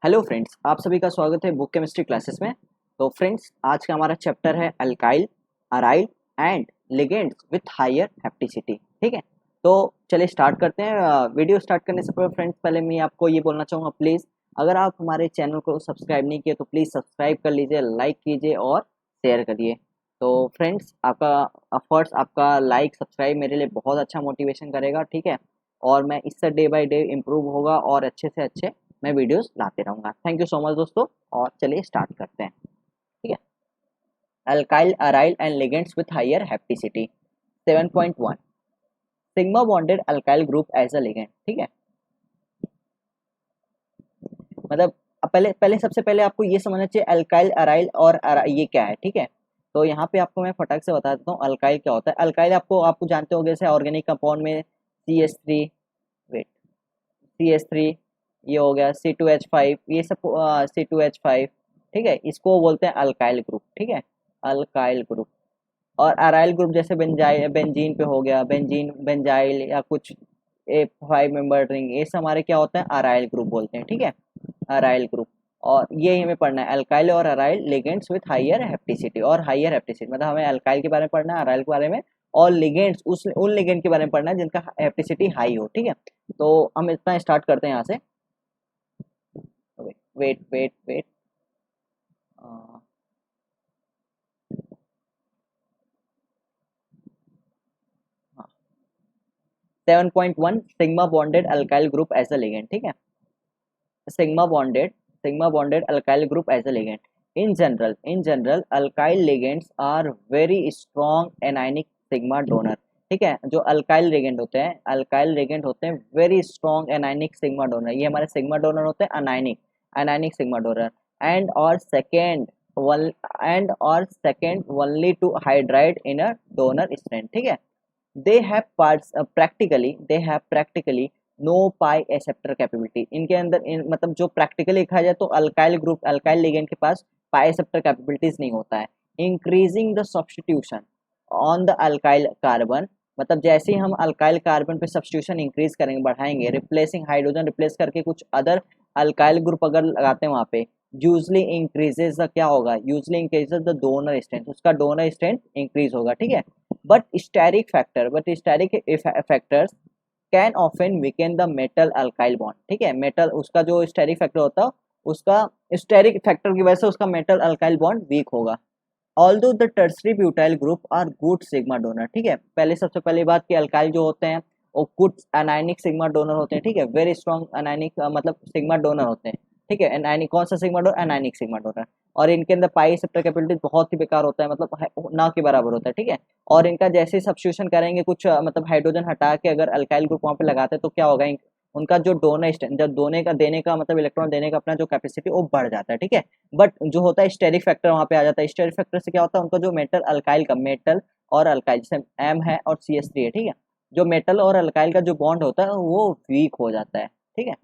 Hello friends, आप सभी का स्वागत है बुक केमिस्ट्री क्लासेस में। तो फ्रेंड्स, आज का हमारा चैप्टर है alkyl, aryl and ligands with higher hapticity. ठीक है, तो चलिए स्टार्ट करते हैं। वीडियो स्टार्ट करने से पहले फ्रेंड्स, पहले मैं आपको ये बोलना चाहूँगा, प्लीज़ अगर आप हमारे चैनल को सब्सक्राइब नहीं किए तो प्लीज़ सब्सक्राइब कर लीजिए, लाइक कीजिए और शेयर करिए। तो फ्रेंड्स, आपका एफर्ट्स, आपका लाइक सब्सक्राइब मेरे लिए बहुत अच्छा मोटिवेशन करेगा। ठीक है, और मैं इससे डे बाय डे इम्प्रूव होगा और अच्छे से अच्छे मैं वीडियोस लाते रहूँगा। थैंक यू सो मच दोस्तों, और चलिए स्टार्ट करते हैं। ठीक है, alkyl, aryl and ligands with higher hapticity 7.1 sigma bonded alkyl group as a ligand. ठीक है, मतलब अब पहले पहले सबसे पहले आपको ये समझना चाहिए अल्काइल, अराइल और ये क्या है। ठीक है, तो यहाँ पे आपको मैं फटाक से बता देता हूँ अल्काइल क्या होता है। अल्काइल आपको जानते हो, जैसे ऑर्गेनिक कंपाउंड में CH3, वेट, CH3, ये हो गया C2H5, ये सब C2H5। ठीक है, इसको बोलते हैं अल्काइल ग्रुप। ठीक है, अल्काइल ग्रुप। और अराइल ग्रुप जैसे बेंजाइल, बेंजीन पे हो गया, बेंजीन, बेंजाइल या कुछ A5 मेंबर रिंग, ये सब हमारे क्या होते हैं, अराइल ग्रुप बोलते हैं। ठीक है, अराइल ग्रुप। और ये हमें पढ़ना है अल्काइल और अराइल लिगेंड्स विथ हायर हैप्टिसिटी। और हायर हैप्टिसिटी मतलब हमें अल्काइल के बारे में पढ़ना है, अराइल के बारे में, और लिगेंड्स उन लिगेंड के बारे में पढ़ना है जिनका हैप्टिसिटी हाई हो। ठीक है, तो हम इतना स्टार्ट करते हैं यहाँ से। Wait wait wait 7.1 sigma bonded alkyl group as a ligand. ठीक है, sigma bonded alkyl group as a ligand. In general alkyl ligands are very strong anionic sigma donor. ठीक है, जो अल्काइल लिगेंड होते हैं, अल्काइल लिगेंड होते हैं very strong anionic sigma donor. ये हमारे सिग्मा डोनर होते हैं anionic, anionic sigma donor. And और सेकेंड वन एंड और second only to hydride in a donor strength. ठीक है, they have practically no pi acceptor capability. इनके अंदर मतलब जो प्रैक्टिकली लिखा जाए तो अल्काइल ग्रुप, अल्काइल लिगेंड के पास पाई एक्सेप्टर कैपेबिलिटीज नहीं होता है। Increasing the substitution on the alkyl carbon, मतलब जैसे ही हम अल्काइल कार्बन पे सब्स्टिट्यूशन इंक्रीज करेंगे, बढ़ाएंगे, रिप्लेसिंग हाइड्रोजन रिप्लेस करके कुछ अदर अल्काइल ग्रुप अगर लगाते हैं वहाँ पे, यूजली इंक्रीजेज द, क्या होगा, usually increases the donor strength, उसका डोनर स्ट्रेंथ इंक्रीज होगा। ठीक है, but steric factors can often weakened the metal alkyl bond. ठीक है, मेटल उसका जो स्टेरिक फैक्टर होता है, उसका स्टेरिक फैक्टर की वजह से उसका मेटल अल्काइल बॉन्ड वीक होगा। Although the tertiary butyl group are good sigma donor. ठीक है, पहले सबसे पहली बात कि अल्काइल जो होते हैं वो गुड अनायनिक सिग्मा डोनर होते हैं। ठीक है, वेरी स्ट्रॉन्ग अनायनिक मतलब सिग्मा डोनर होते हैं। ठीक है, एनायनिक कौन सा sigma donor, anionic sigma donor. और इनके अंदर पाई एक्सेप्टर कैपेबिलिटी बहुत ही बेकार होता है, मतलब ना के बराबर होता है। ठीक है, और इनका जैसे सब्स्टिट्यूशन करेंगे कुछ मतलब हाइड्रोजन हटा के अगर अल्काइल ग्रुप वहाँ पे लगाते हैं तो क्या होगा, उनका जो डोनर जब दोने का देने का मतलब इलेक्ट्रॉन देने का अपना जो कैपेसिटी वो बढ़ जाता है। ठीक है, बट जो होता है स्टेरिक फैक्टर वहाँ पे आ जाता है। स्टेरिक फैक्टर से क्या होता है, उनका जो मेटल अल्काइल का, मेटल और अल्काइल जैसे एम है और CH3 है। ठीक है, जो मेटल और अल्काइल का जो बॉन्ड होता है वो वीक हो जाता है। ठीक है,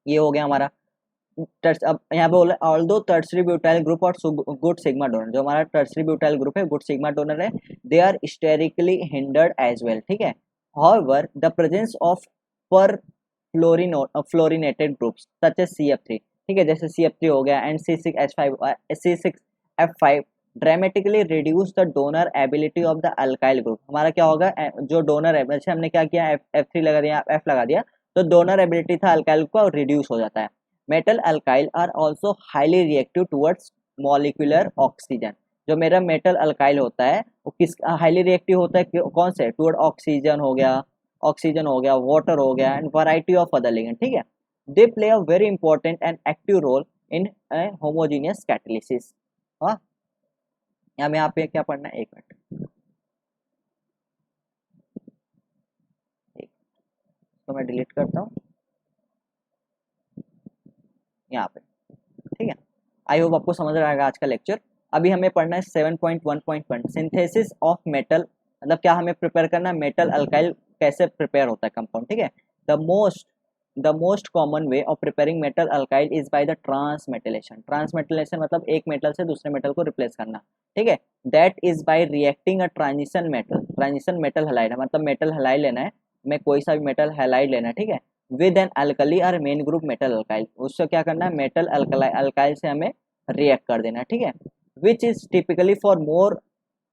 ये हो गया हमारा अब यहाँ पे बोला ऑल्दो टर्सरी ब्यूटाइल ग्रुप और गुड सिग्मा डोनर, जो हमारा टर्सरी ब्यूटाइल ग्रुप है, गुड सिग्मा डोनर है, they are sterically hindered as well. ठीक है, however the presence of perfluorinated groups such as CF3। ठीक है, जैसे CF3 हो गया and C6F5 dramatically reduce the donor ability of the alkyl group. हमारा क्या होगा, जो डोनर है, जैसे हमने क्या किया, F3 लगा दिया, F लगा दिया, तो डोनर एबिलिटी था अल्काइल का रिड्यूस हो जाता है। Metal alkyl are also highly reactive towards molecular oxygen. जो मेरा मेटल अल्काइल होता है वो किस हाईली रिएक्टिव होता है, कौन से, टुवर्ड ऑक्सीजन हो गया, वाटर हो गया and variety of other ligand. ठीक है, they play a very important and active role in homogeneous catalysis. हाँ, हमें यहाँ पे क्या पढ़ना है, एक मिनट, तो मैं डिलीट करता हूँ यहाँ पे। ठीक है, आई होप आपको समझ आ आएगा आज का लेक्चर। अभी हमें पढ़ना है 7.1.1 सिंथेसिस ऑफ मेटल, मतलब क्या हमें प्रिपेयर करना है, मेटल अल्काइल कैसे प्रिपेयर होता है कंपाउंड। ठीक है, the most the most common way of preparing metal alkyl is by the transmetalation. Transmetalation मतलब एक मेटल से दूसरे मेटल को रिप्लेस करना। ठीक है, that is by reacting a transition metal, transition metal halide, मतलब मेटल हैलाइड लेना है, मैं कोई सा भी मेटल हैलाइड लेना है। ठीक है, विद एन अल्कली और मेन ग्रुप मेटल अल्काइल, उससे क्या करना है, मेटल अल्काइल से हमें रिएक्ट कर देना है, ठीक है। Which is typically for more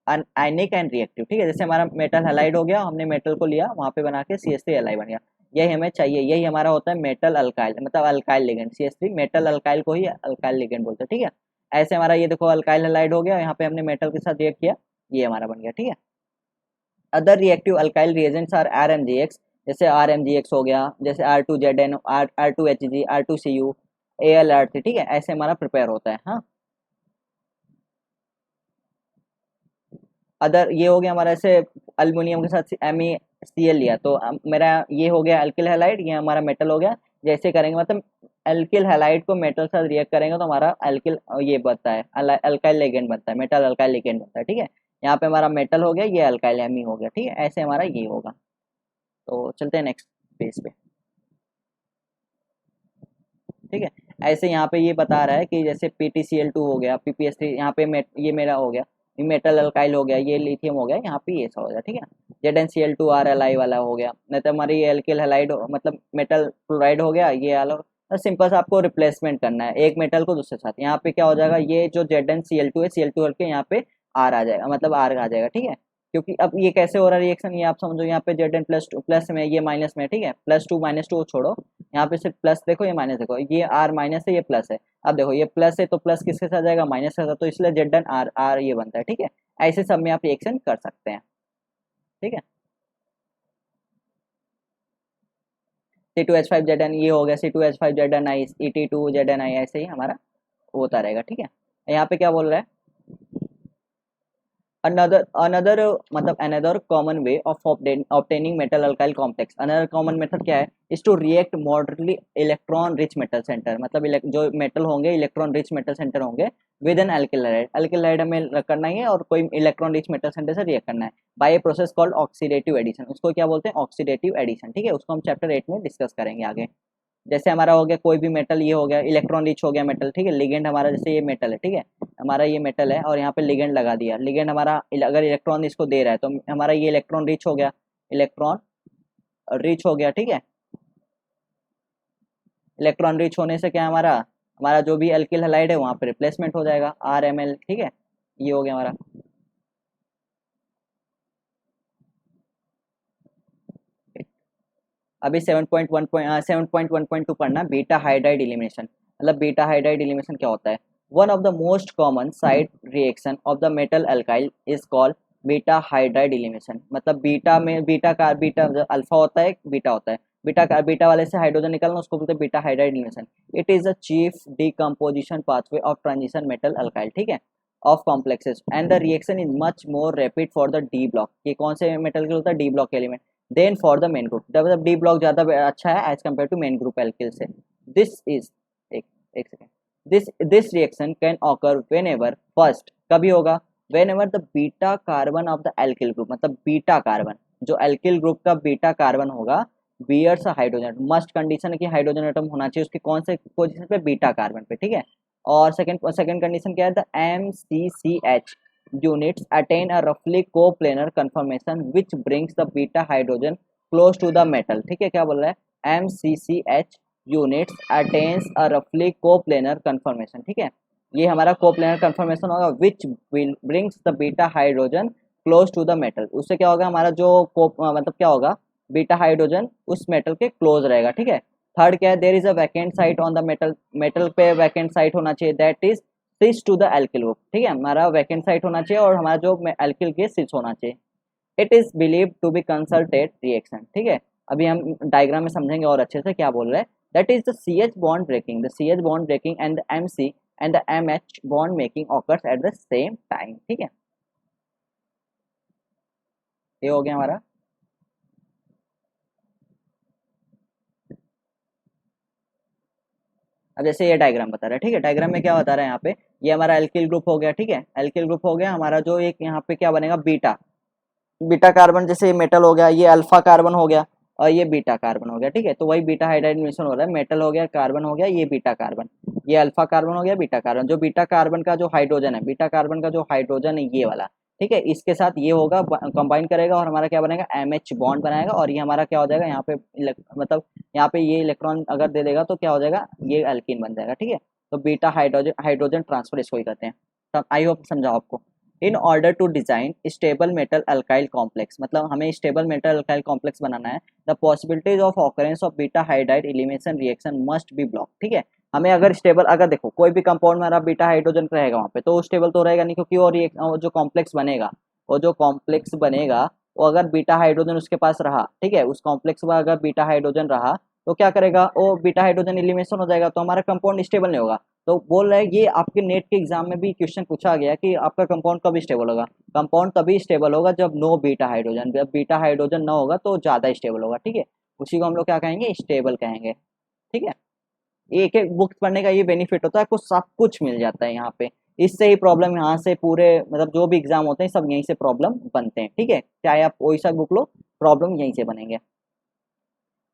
ionic and reactive, ठीक है। जैसे हमारा मेटल हैलाइड हो गया, हमने मेटल को लिया वहाँ पे बना के CH3 बन गया, यही हमें चाहिए, यही हमारा होता है मेटल अल्काइल, मतलब alkyl ligand. CH3 metal alkyl को ही अल्काइल लिगेंड बोलते हैं, ठीक है। ऐसे हमारा ये देखो अल्काइल हैलाइड हो गया, यहाँ पे हमने मेटल के साथ रिएक्ट किया, ये हमारा बन गया, ठीक है। Other reactive alkyl reagents are RMGX, जैसे RMGX हो गया, जैसे R2ZN, R2HG, R2CU, AlR3, ठीक है, ऐसे हमारा प्रिपेयर होता है। हाँ, अदर ये हो गया हमारा, ऐसे अल्युमिनियम के साथ MeCl लिया तो मेरा ये हो गया अल्किल हैलाइड, ये हमारा मेटल हो गया। जैसे करेंगे मतलब अल्किल हैलाइड को मेटल के साथ रिएक्ट करेंगे तो हमारा अल्किल ये बनता है, अल्काइल लिगेंड बनता है, मेटल अल्काइल लिगेंड बनता है, ठीक है। यहाँ पे हमारा मेटल हो गया, ये अल्काइल एमी हो गया, ठीक है, ऐसे हमारा ये होगा। तो चलते हैं नेक्स्ट पेज पे, ठीक है। ऐसे यहाँ पे ये बता रहा है कि जैसे PtCl2 हो गया, PPS3, यहाँ पे ये मेरा हो गया, ये मेटल अल्काइल हो गया, ये लिथियम हो गया, यहाँ पे ये सब हो गया, ठीक है। ZnCl2RLi वाला हो गया, नहीं तो हमारी ये एल्किल हैलाइड मतलब मेटल क्लोराइड हो गया, ये वाला। सिंपल सा आपको रिप्लेसमेंट करना है एक मेटल को दूसरे साथ, यहाँ पे क्या हो जाएगा, ये जो ZnCl2 है, Cl2 हल्के यहाँ पे R आ जाएगा, मतलब R आ जाएगा, ठीक है। क्योंकि अब ये कैसे हो रहा है रिएक्शन, ये आप समझो, यहाँ पे Zn प्लस में, ये माइनस में, ठीक है, +2 -2 छोड़ो, यहाँ पे सिर्फ प्लस देखो, ये माइनस देखो, ये R माइनस है, ये प्लस है। अब देखो ये प्लस है तो प्लस किसके साथ जाएगा, माइनस के साथ, तो इसलिए Zn R R ये बनता है, ठीक है। ऐसे सब में आप रिएक्शन कर सकते हैं, ठीक है। C2H5Zn ये हो गया, C2H5Zn I, Et2Zn I, ऐसे ही हमारा होता रहेगा, ठीक है। यहाँ पे क्या बोल रहा है, another मतलब another common way of obtaining metal alkyl complex, another common method क्या है, is to react moderately electron rich metal center, मतलब जो मेटल होंगे इलेक्ट्रॉन रिच मेटल सेंटर होंगे with an alkyl hydride, alkyl hydride हमें करना ही है और कोई इलेक्ट्रॉन रिच मेटल सेंटर से रिएक्ट करना है by a process called oxidative addition, उसको क्या बोलते हैं, ऑक्सीडेटिव एडिशन, ठीक है। उसको हम चैप्टर 8 में डिस्कस करेंगे आगे। जैसे हमारा हो गया कोई भी मेटल, ये हो गया इलेक्ट्रॉन रिच हो गया मेटल, ठीक है, लिगेंड हमारा जैसे ये मेटल है, ठीक है, हमारा ये मेटल है और यहाँ पे लिगेंड लगा दिया, लिगेंड हमारा अगर इलेक्ट्रॉन इसको दे रहा है तो हमारा ये इलेक्ट्रॉन रिच हो गया, इलेक्ट्रॉन रिच हो गया, ठीक है। इलेक्ट्रॉन रिच होने से क्या हमारा, हमारा जो भी अल्किल हैलाइड है वहाँ पे रिप्लेसमेंट हो जाएगा RMl, ठीक है, ये हो गया हमारा। अभी 7.1.2 पढ़ना, बीटा हाइड्राइड एलिमिनेशन, मतलब बीटा हाइड्राइड एलिमिनेशन क्या होता है। One of the most common side reaction of the metal alkyl is called beta hydride elimination, मतलब बीटा में बीटा अल्फा होता है, बीटा होता है, बीटा वाले से हाइड्रोजन निकलना, उसको बोलते हैं beta hydride elimination. It is a chief decomposition pathway of transition metal alkyl, ठीक है, of complexes, and the reaction is much more rapid for the D block, ये कौन से मेटल के होता है, D block element, than for the main group, मतलब D block ज्यादा अच्छा है as compare to main group alkyl से। दिस इज एक second, this reaction can occur when ever, first कभी होगा, when ever the beta carbon of the alkyl group, मतलब beta carbon, जो एल्किल ग्रुप का बीटा कार्बन होगा, bears hydrogen, must condition है कि हाइड्रोजन एटम होना चाहिए उसके कौन से पोजीशन पे, बीटा कार्बन पे, ठीक है। और सेकंड कंडीशन क्या है, the MCCH units attain a roughly coplanar conformation which brings the beta hydrogen close to the metal, ठीक है, क्या बोल रहा है, MCCH units attains a roughly coplanar conformation, ठीक है, ये हमारा कोप्लेनर कंफर्मेशन होगा which will brings the beta hydrogen close to the metal, उससे क्या होगा, हमारा जो मतलब क्या होगा, बीटा हाइड्रोजन उस मेटल के क्लोज रहेगा, ठीक है। थर्ड क्या है, there is a vacant site on the metal, metal पे वैकेंट साइट होना चाहिए, that is cis to the alkyl group, ठीक है, हमारा वैकेंट साइट होना चाहिए और हमारा जो एल्किल के सिस होना चाहिए। It is believe to be consulted reaction, ठीक है। अभी हम डायग्राम में समझेंगे और अच्छे से क्या बोल रहे हैं, that is the CH bond breaking, the CH bond breaking and the MC and the MH bond making occurs at the same time, ठीक है, ये हो गया हमारा। अब जैसे ये डायग्राम बता रहा है, ठीक है, डायग्राम में क्या बता रहा है, यहाँ पे ये हमारा एल्किल ग्रुप हो गया, ठीक है, एल्किल ग्रुप हो गया हमारा, जो एक यहाँ पे क्या बनेगा, बीटा, बीटा कार्बन, जैसे ये मेटल हो गया, ये अल्फा कार्बन हो गया और ये बीटा कार्बन हो गया, ठीक है, तो वही बीटा हाइड्राइड मिश्रण हो रहा है, मेटल हो गया, कार्बन हो गया, ये बीटा कार्बन, ये अल्फा कार्बन हो गया, बीटा कार्बन, जो बीटा कार्बन का जो हाइड्रोजन है, बीटा कार्बन का जो हाइड्रोजन है ये वाला, ठीक है, इसके साथ ये होगा, कंबाइन करेगा और हमारा क्या बनेगा, MH बॉन्ड बनाएगा, और ये हमारा क्या हो जाएगा, यहाँ पे मतलब यहाँ पे ये इलेक्ट्रॉन अगर दे देगा तो क्या हो जाएगा, ये अल्कीन बन जाएगा। ठीक है, तो बीटा हाइड्रोजन हाइड्रोजन ट्रांसफर इसको ही कहते हैं। तब आई होप समझाओ आपको। In order to design stable metal alkyl complex, मतलब हमें स्टेबल मेटल अल्काइल कॉम्प्लेक्स बनाना है, the possibilities of occurrence of beta hydride elimination reaction must be block. ठीक है, हमें अगर स्टेबल, अगर देखो कोई भी कंपाउंड में हमारा बीटा हाइड्रोजन रहेगा वहाँ पे, तो स्टेबल तो रहेगा नहीं, क्योंकि वो जो कॉम्प्लेक्स बनेगा, वो जो कॉम्प्लेक्स बनेगा वो अगर बीटा हाइड्रोजन उसके पास रहा, ठीक है, उस कॉम्प्लेक्स में अगर बीटा हाइड्रोजन रहा तो क्या करेगा, वो बीटा हाइड्रोजन एलिमिनेशन हो जाएगा, तो हमारा कंपाउंड स्टेबल नहीं होगा। तो बोल रहे हैं ये आपके नेट के एग्जाम में भी क्वेश्चन पूछा गया कि आपका कंपाउंड कब स्टेबल होगा। कंपाउंड तभी स्टेबल होगा जब नो बीटा हाइड्रोजन, जब बीटा हाइड्रोजन ना होगा तो ज़्यादा स्टेबल होगा। ठीक है, उसी को हम लोग क्या कहेंगे, स्टेबल कहेंगे। ठीक है, एक एक बुक पढ़ने का ये बेनिफिट होता है, आपको सब कुछ मिल जाता है यहाँ पे। इससे ही प्रॉब्लम यहाँ से पूरे मतलब जो भी एग्जाम होते हैं सब यहीं से प्रॉब्लम बनते हैं। ठीक है, चाहे आप कोई सा बुक लो, प्रॉब्लम यहीं से बनेंगे।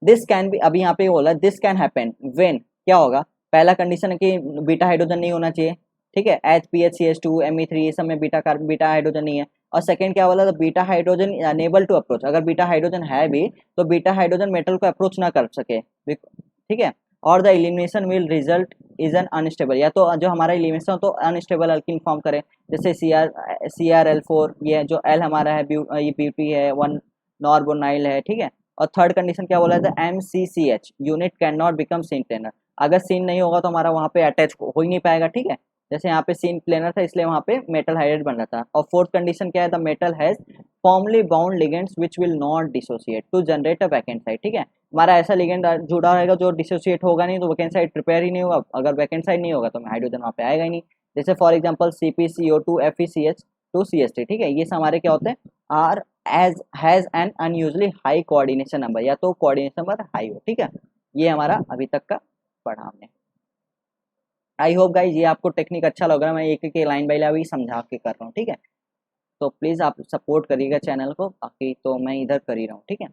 दिस कैन बी, अभी यहाँ पे बोला दिस कैन हैपन व्हेन, क्या होगा, पहला कंडीशन है कि बीटा हाइड्रोजन नहीं होना चाहिए। ठीक है, HPHCH2 Me3 ये सब में बीटा हाइड्रोजन नहीं है। और सेकंड क्या बोला, beta hydrogen unable to approach, अगर बीटा हाइड्रोजन है भी तो बीटा हाइड्रोजन मेटल को अप्रोच ना कर सके। ठीक है, और the elimination will result is an unstable, या तो जो हमारा एलिमिनेशन तो अनस्टेबल अल्किन फॉर्म करे, जैसे CrCrL4, ये जो L हमारा है ये ब्यूटी है, 1 नॉर्बोनाइल है। ठीक है, और थर्ड कंडीशन क्या बोला था, MCCH unit can not become syn planar, अगर सीन नहीं होगा तो हमारा वहाँ पे अटैच हो ही नहीं पाएगा। ठीक है, जैसे यहाँ पे सीन प्लेनर था इसलिए वहाँ पे मेटल हाइड्राइड बन रहा था। और फोर्थ कंडीशन क्या है, the metal has formally bound ligands which will not dissociate to generate a vacant side. ठीक है, हमारा ऐसा लिगेंड जुड़ा रहेगा जो डिसोसिएट होगा नहीं, तो वैकेंट साइड प्रिपेयर ही नहीं होगा। अगर वैकेंट साइड नहीं होगा तो हाइड्रोजन वहाँ पे आएगा ही नहीं। जैसे फॉर एग्जाम्पल CpCO2 FeCH2CH3। ठीक है, ये हमारे क्या होते हैं, are as has an unusually high coordination number, या तो कोऑर्डिनेशन नंबर हाई हो। ठीक है, ये हमारा अभी तक का पढ़ा हमने। आई होप गाइज ये आपको टेक्निक अच्छा लग रहा है, मैं एक एक लाइन बाय लाइन समझा के कर रहा हूँ। ठीक है, तो प्लीज़ आप सपोर्ट करिएगा चैनल को, बाकी तो मैं इधर कर ही रहा हूँ। ठीक है,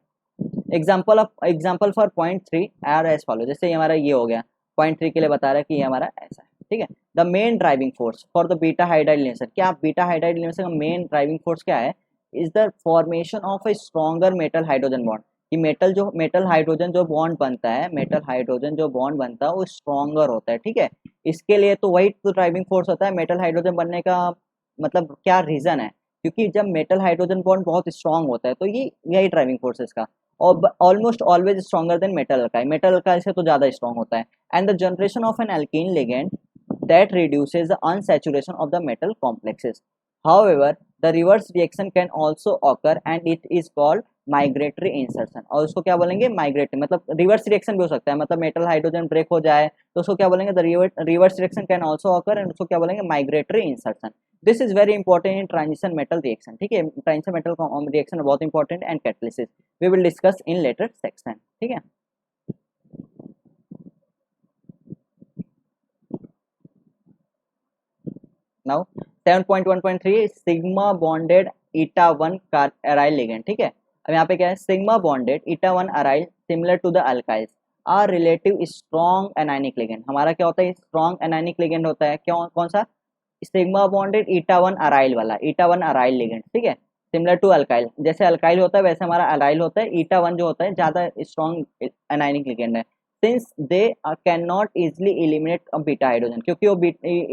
example for .3 are as follow, जैसे ये हमारा ये हो गया, .3 के लिए बता रहा है कि ये हमारा ऐसा है। ठीक है, the main driving force for the beta hydride elimination, क्या बीटा हाइड्राइड एलिमिनेशन का मेन ड्राइविंग फोर्स क्या है, is the formation of A stronger metal hydrogen bond, कि मेटल हाइड्रोजन जो बॉन्ड बनता है, मेटल हाइड्रोजन जो बॉन्ड बनता है वो स्ट्रॉन्गर होता है। ठीक है, इसके लिए तो वही तो ड्राइविंग फोर्स होता है मेटल हाइड्रोजन बनने का, मतलब क्या रीजन है, क्योंकि जब मेटल हाइड्रोजन बॉन्ड बहुत स्ट्रांग होता है तो ये यही ड्राइविंग फोर्स है इसका, और almost always stronger than metal alkyl, metal alkyl से तो ज़्यादा स्ट्रॉन्ग होता है। And the generation of N alkene ligand that reduces the unsaturation of the metal complexes. However, the reverse reaction can also occur and it is called migratory insertion, और उसको क्या बोलेंगे, migratory, मतलब रिवर्स रिएक्शन भी हो सकता है, मतलब मेटल हाइड्रोजन ब्रेक हो जाए तो उसको क्या बोलेंगे, the reverse reaction can also occur, and उसको क्या बोलेंगे, migratory insertion. This is very important in transition metal reaction. ठीक है, ट्रांजिशन मेटल रिएक्शन बहुत important and catalysis, we will discuss in later section. ठीक है, now 7.1.3 sigma bonded eta 1 aryl ligand. ठीक है, अब यहाँ पे क्या है, sigma bonded eta 1 aryl similar to the alkyls are relative strong anionic ligand, हमारा क्या होता है, स्ट्रॉन्ग एनाइनिक लिगेंड होता है, क्यों, कौन सा, सिग्मा बॉन्डेड ईटा 1 अराइल वाला, ईटा 1 अराइल लिगेंड। ठीक है, सिमिलर टू अल्काइल, जैसे अल्काइल होता है वैसे हमारा अराइल होता है, ईटा 1 जो होता है ज़्यादा स्ट्रॉन्ग एनाइनिक लिगेंड है। Since they can not easily eliminate beta hydrogen, क्योंकि वो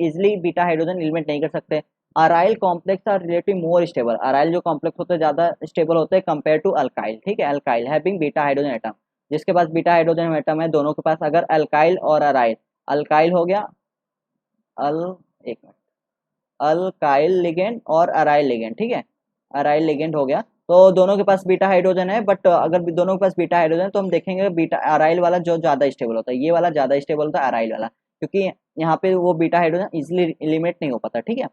इजिली बीटा हाइड्रोजन एलिमिनेट नहीं कर सकते। Aryl complex are relative more stable, aryl जो कॉम्प्लेक्स होते हैं ज़्यादा स्टेबल होते हैं कंपेयर टू अल्काइल। ठीक है, alkyl having beta hydrogen atom, जिसके पास बीटा हाइड्रोजन एटम है दोनों के पास, अगर अल्काइल और अराइल, अल्काइल हो गया अल एक मिनट अल्काइल लिगेंड और अराइल लिगेंड। ठीक है, अराइल लिगेंड हो गया, तो दोनों के पास बीटा हाइड्रोजन है, बट अगर दोनों के पास बीटा हाइड्रोजन है तो हम देखेंगे बीटा अराइल वाला जो ज़्यादा स्टेबल होता है, ये वाला ज़्यादा स्टेबल होता है अराइल वाला, क्योंकि यहाँ पे वो बीटा हाइड्रोजन इजिली एलिमिनेट नहीं हो पाता। ठीक है,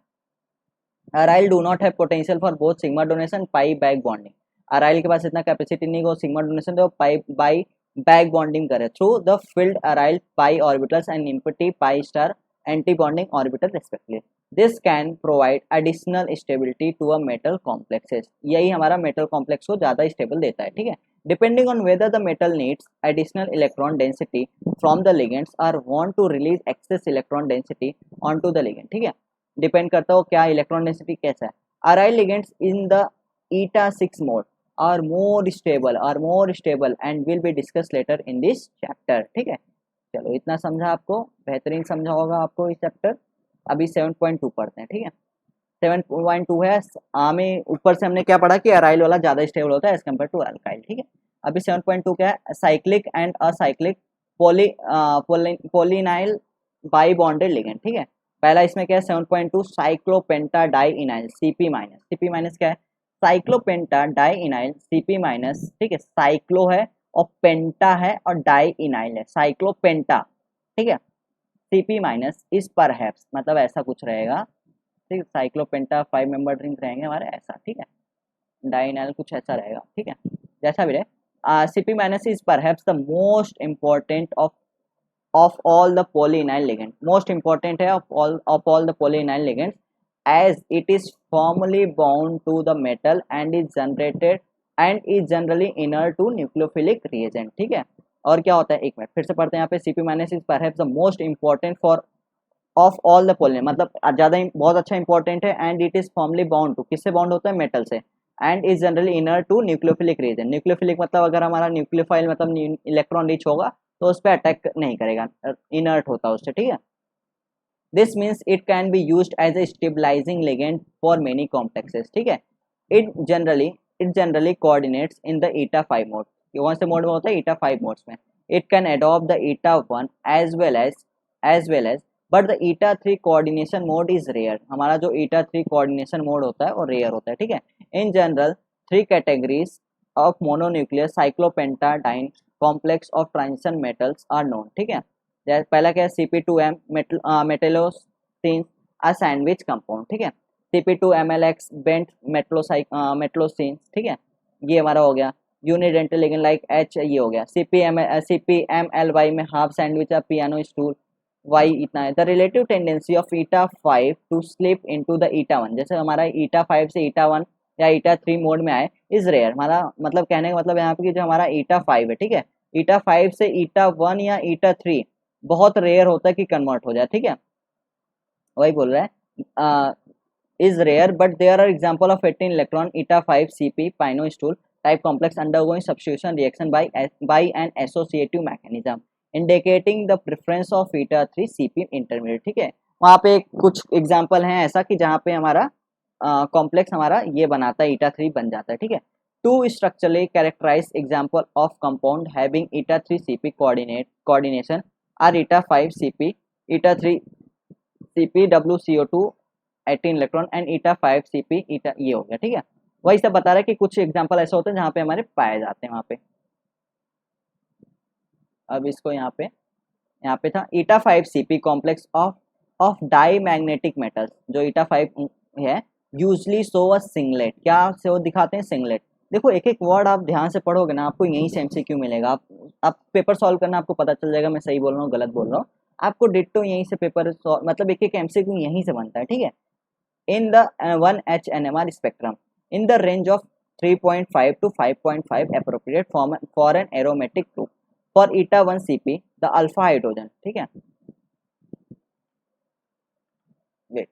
aryl do not have potential for both sigma donation pi back bonding, aryl के पास इतना कैपेसिटी नहीं हो सिग्मा डोनेशन दो पाई बाई बैक बॉन्डिंग करे through the field aryl pi orbitals and empty pi star anti bonding orbital respectively. This can provide additional stability to a metal complexes, यही हमारा metal complex को ज़्यादा stable देता है। ठीक है, depending on whether the metal needs additional electron density from the ligands are want to release excess electron density on to the ligand. ठीक है, डिपेंड करता हो क्या इलेक्ट्रॉन डेंसिटी कैसा है, Aryl ligands in the eta 6 mode are more stable and will be discussed later in this chapter. ठीक है, चलो इतना समझा, आपको बेहतरीन समझा होगा आपको इस चैप्टर। अभी 7.2 पढ़ते हैं। ठीक है, 7.2 है में ऊपर से हमने क्या पढ़ा कि अराइल वाला ज़्यादा स्टेबल होता है एज कम्पेयर टू अल्काइल। ठीक है, अभी 7.2 क्या है, cyclic and acyclic polyenyl pi bonded ligand. ठीक है, पहला इसमें क्या है 7.2 cyclopentadienyl CP minus क्या है, cyclopentadienyl CP minus. ठीक है, साइक्लो है और पेंटा है और डाई इनाइल है, साइक्लोपेंटा। ठीक है, सीपी माइनस इज परहैप्स, मतलब ऐसा कुछ रहेगा। ठीक है, साइक्लोपेंटा 5 मेंबर रिंग रहेंगे हमारे ऐसा। ठीक है, डाइनाइल कुछ ऐसा रहेगा। ठीक है, जैसा भी रहे, CP minus is perhaps the most important of all the polyenial ligands, most important है of all the polyenial ligands, as it is firmly bound to the metal and is generally inert to nucleophilic reagent। ठीक है, और क्या होता है, एक minute फिर से पढ़ते हैं यहाँ पे, CP minus is perhaps the most important for of all the polyene, मतलब ज़्यादा बहुत अच्छा इंपॉर्टेंट है। And it is formally bound to, किससे बाउंड होता है, मेटल से। And is generally inner to nucleophilic region, nucleophilic मतलब अगर हमारा न्यूक्लियोफाइल मतलब इलेक्ट्रॉन रिच होगा तो उस पर अटैक नहीं करेगा, इनर्ट होता है उससे। ठीक है, this means it can be used as a stabilising ligand for many complexes. ठीक है, it generally coordinates in the eta 5 mode, कौन से मोड में होता है, ईटा 5 मोड्स में। It can adopt the eta 1 as well as but the eta 3 coordination mode is rare, हमारा जो ईटा 3 कोऑर्डिनेशन मोड होता है वो रेयर होता है। ठीक है, in general 3 categories of mononuclear cyclopentadiene complex of transition metals are known. ठीक है, पहला क्या है, CP2M मेटेलोसिन अ सैंडविच कंपाउंड। ठीक है, CP2MLX बेंट मेटलोसिन। ठीक है, ये हमारा हो गया यूनिडेंटल लिगेंड लाइक H, ये हो गया। CPMLY में हाफ सैंडविच है, पियानो स्टूल, वाई इतना है। The relative tendency of eta 5 to slip into the eta 1, जैसे हमारा ईटा 5 से ईटा 1 या ईटा 3 मोड में आए, इज रेयर। हमारा मतलब कहने का मतलब यहाँ पे कि जो हमारा ईटा 5 है, ठीक है, ईटा 5 से ईटा 1 या ईटा 3 बहुत रेयर होता है कि कन्वर्ट हो जाए। ठीक है, वही बोल रहा है, is rare but there are example of 18 electron eta 5 CP pino stool type complex undergoing substitution reaction by an associative mechanism indicating the preference of eta 3 CP intermediate। ठीक है, वहाँ पे कुछ एग्जाम्पल हैं ऐसा कि जहाँ पे हमारा कॉम्प्लेक्स हमारा ये बनाता है, eta 3 बन जाता है। ठीक है, to structurally characterized example of compound having eta 3 CP coordination are eta 5 CP, eta 3 CP WCO2 18 electron and eta 5 CP ईटा, ये हो गया। ठीक है, वही सब बता रहा है कि कुछ एग्जांपल ऐसे होते हैं जहाँ पे हमारे पाए जाते हैं वहाँ पे। अब इसको यहाँ पे था eta 5 CP complex of diamagnetic metals, जो ईटा 5 है यूजली शो अ सिंगलेट, क्या से वो दिखाते हैं, सिंगलेट। देखो एक एक वर्ड आप ध्यान से पढ़ोगे ना, आपको यहीं से MCQ मिलेगा। आप पेपर सॉल्व करना, आपको पता चल जाएगा मैं सही बोल रहा हूँ गलत बोल रहा हूँ। आपको डिट्टो यहीं से पेपर मतलब एक एक MCQ यहीं से बनता है। ठीक है, in the 1H NMR spectrum in the range of 3.5 to 5.5 appropriate for an aromatic group for eta 1 CP the alpha hydrogen। ठीक है, वेट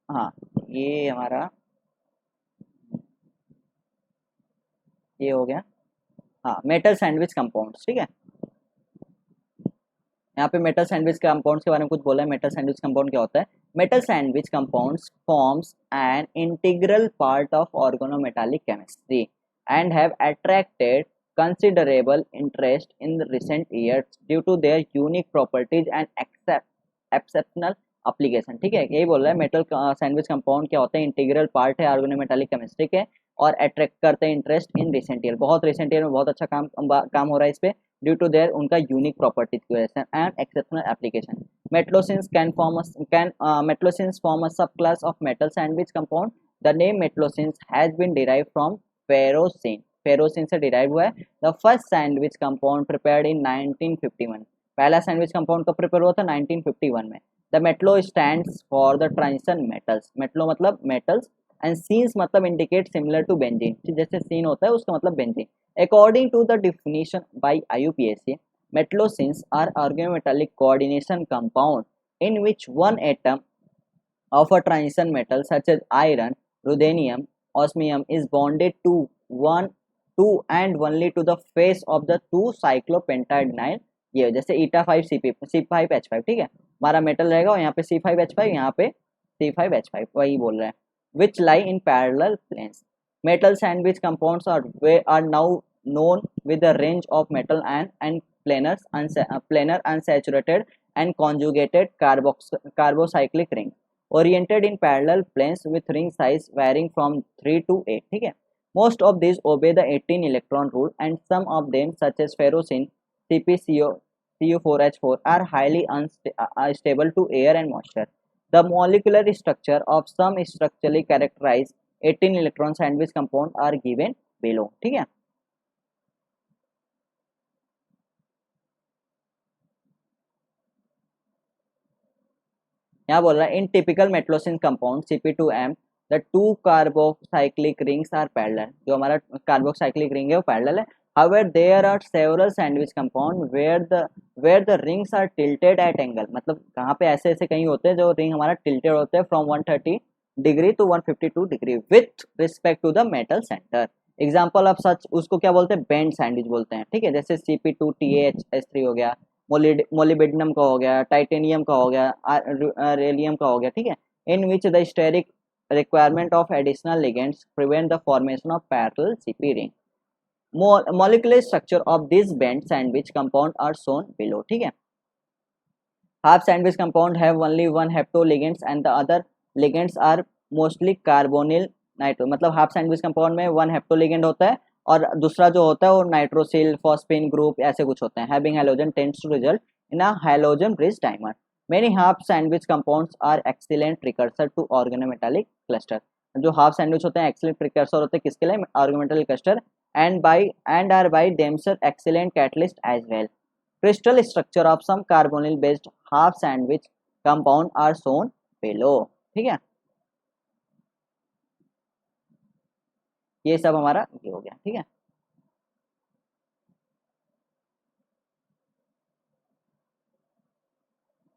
हाँ, ये हमारा ये हो गया। हाँ, मेटल सैंडविच कंपाउंड्स। ठीक है, यहाँ पे मेटल सैंडविच कंपाउंड्स के बारे में कुछ बोला है। मेटल सैंडविच कंपाउंड क्या होता है, metal sandwich compounds forms an integral part of organometallic chemistry and have attracted considerable interest in the recent years due to their unique properties and exceptional application। ठीक है, यही बोल रहा है मेटल सैंडविच कंपाउंड क्या होता है, इंटीग्रल पार्ट है ऑर्गेनोमेटालिक केमिस्ट्री के और अट्रैक्ट करते हैं इंटरेस्ट इन रिसेंट ईयर, बहुत रिसेंट ईयर में बहुत अच्छा काम हो रहा है इस पे ड्यू टू देयर उनका यूनिक प्रॉपर्टीज की वजह से and exceptional application. Metallocenes form a sub class of metal sandwich compound. The name metallocenes has been derived from ferrocene से डिराइव हुआ है। The first sandwich compound prepared in 1951, पहला sandwich compound कब prepare हुआ था, 1951 में। The metallo stands for the transition metals, metallo मतलब metals and cenes मतलब इंडिकेट सिमिलर टू बेंजीन, जैसे सीन होता है उसका मतलब benzene. According to the definition by IUPAC Metallocins are organometallic coordination compound in which one atom of a transition metal such as iron, ruthenium, osmium is bonded to one to and only to the face of the two cyclopentadienyl। ये जैसे ईटा 5 C5H5, ठीक है, हमारा metal रहेगा और यहाँ पे C5H5, यहाँ पे C5H5, वही बोल रहे हैं, which lie in parallel planes। Metal sandwich compounds are now known with the range of metal and planar unsaturated and conjugated carbocyclic rings oriented in parallel planes with ring size varying from 3 to 8, ठीक है। Most of these obey the 18 electron rule and some of them such as ferrocene CpCO4H4 are highly unstable to air and moisture। The molecular structure of some structurally characterized 18 electron sandwich compound are given below, ठीक है। यहाँ बोल रहा है in typical metallocene compound Cp2M the two carboxycyclic rings are parallel, जो हमारा कार्बोक्साइक्लिक ring है वो पैरेलल है। However, there are several sandwich compound where the rings are tilted at angle, मतलब कहाँ पे ऐसे ऐसे कहीं होते हैं जो रिंग हमारा tilted होते हैं from 130 degree to 152 degree with respect to the metal center। Example of such उसको क्या बोलते हैं, बेंड सैंडविच बोलते हैं, ठीक है। जैसे Cp2TaH3 हो गया, मोलिबिडिनम का हो गया, टाइटेनियम का हो गया, रेलियम का हो गया, ठीक है। In which the steric requirement of additional ligands prevent the formation of parallel Cp ring। Molecular structure of this bent sandwich compound are shown below, ठीक है। Half sandwich compound have only one haptoligands and the other ligands are mostly carbonyl nitro, मतलब half sandwich compound में one हेप्टोलिगेंड होता है और दूसरा जो होता है वो नाइट्रोसिल फॉस्फिन ग्रुप ऐसे कुछ होते हैं। Having halogen tends to result in a halogen rich dimer. Many half sandwich compounds are excellent precursor to organometallic cluster. जो हाफ सैंडविच होते हैं एक्सीलेंट प्रिकर्सर होते हैं किसके लिए, organometallic cluster, and are by themselves excellent catalyst as well। Crystal structure of some carbonyl based half sandwich compound are shown below, ठीक है। ये सब हमारा ये हो गया, ठीक है।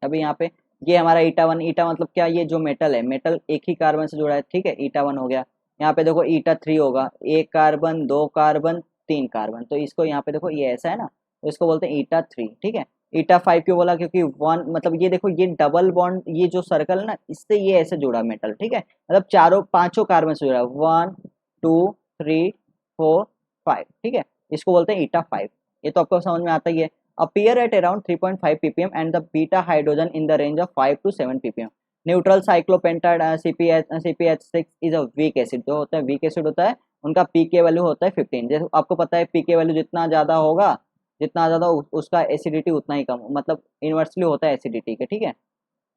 अभी यहाँ पे ये हमारा ईटा 1, ईटा मतलब क्या, ये जो मेटल है, मेटल एक ही कार्बन से जुड़ा है, ठीक है, ईटा 1 हो गया। यहाँ पे देखो ईटा 3 होगा, 1 कार्बन 2 कार्बन 3 कार्बन, तो इसको यहाँ पे देखो ये ऐसा है ना, तो इसको बोलते हैं ईटा 3, ठीक है। ईटा 5 क्यों बोला, क्योंकि 1 मतलब ये देखो ये डबल बॉन्ड, ये जो सर्कल है ना इससे ये ऐसे जुड़ा मेटल, ठीक है, मतलब चारों पांचों कार्बन से जुड़ा, 1 2 3 4 5, ठीक है, इसको बोलते हैं ईटा 5। ये तो आपको समझ में आता ही है। appear at around 3.5 ppm and the beta hydrogen in the range of 5 to 7 ppm। Neutral cyclopentadiene CpH6 is a weak acid, जो होता है वीक एसिड होता है, उनका पीके वैल्यू होता है 15। जैसे आपको पता है पीके वैल्यू जितना ज़्यादा होगा, जितना ज़्यादा उसका एसिडिटी उतना ही कम, मतलब इन्वर्सली होता है एसिडिटी के, ठीक है,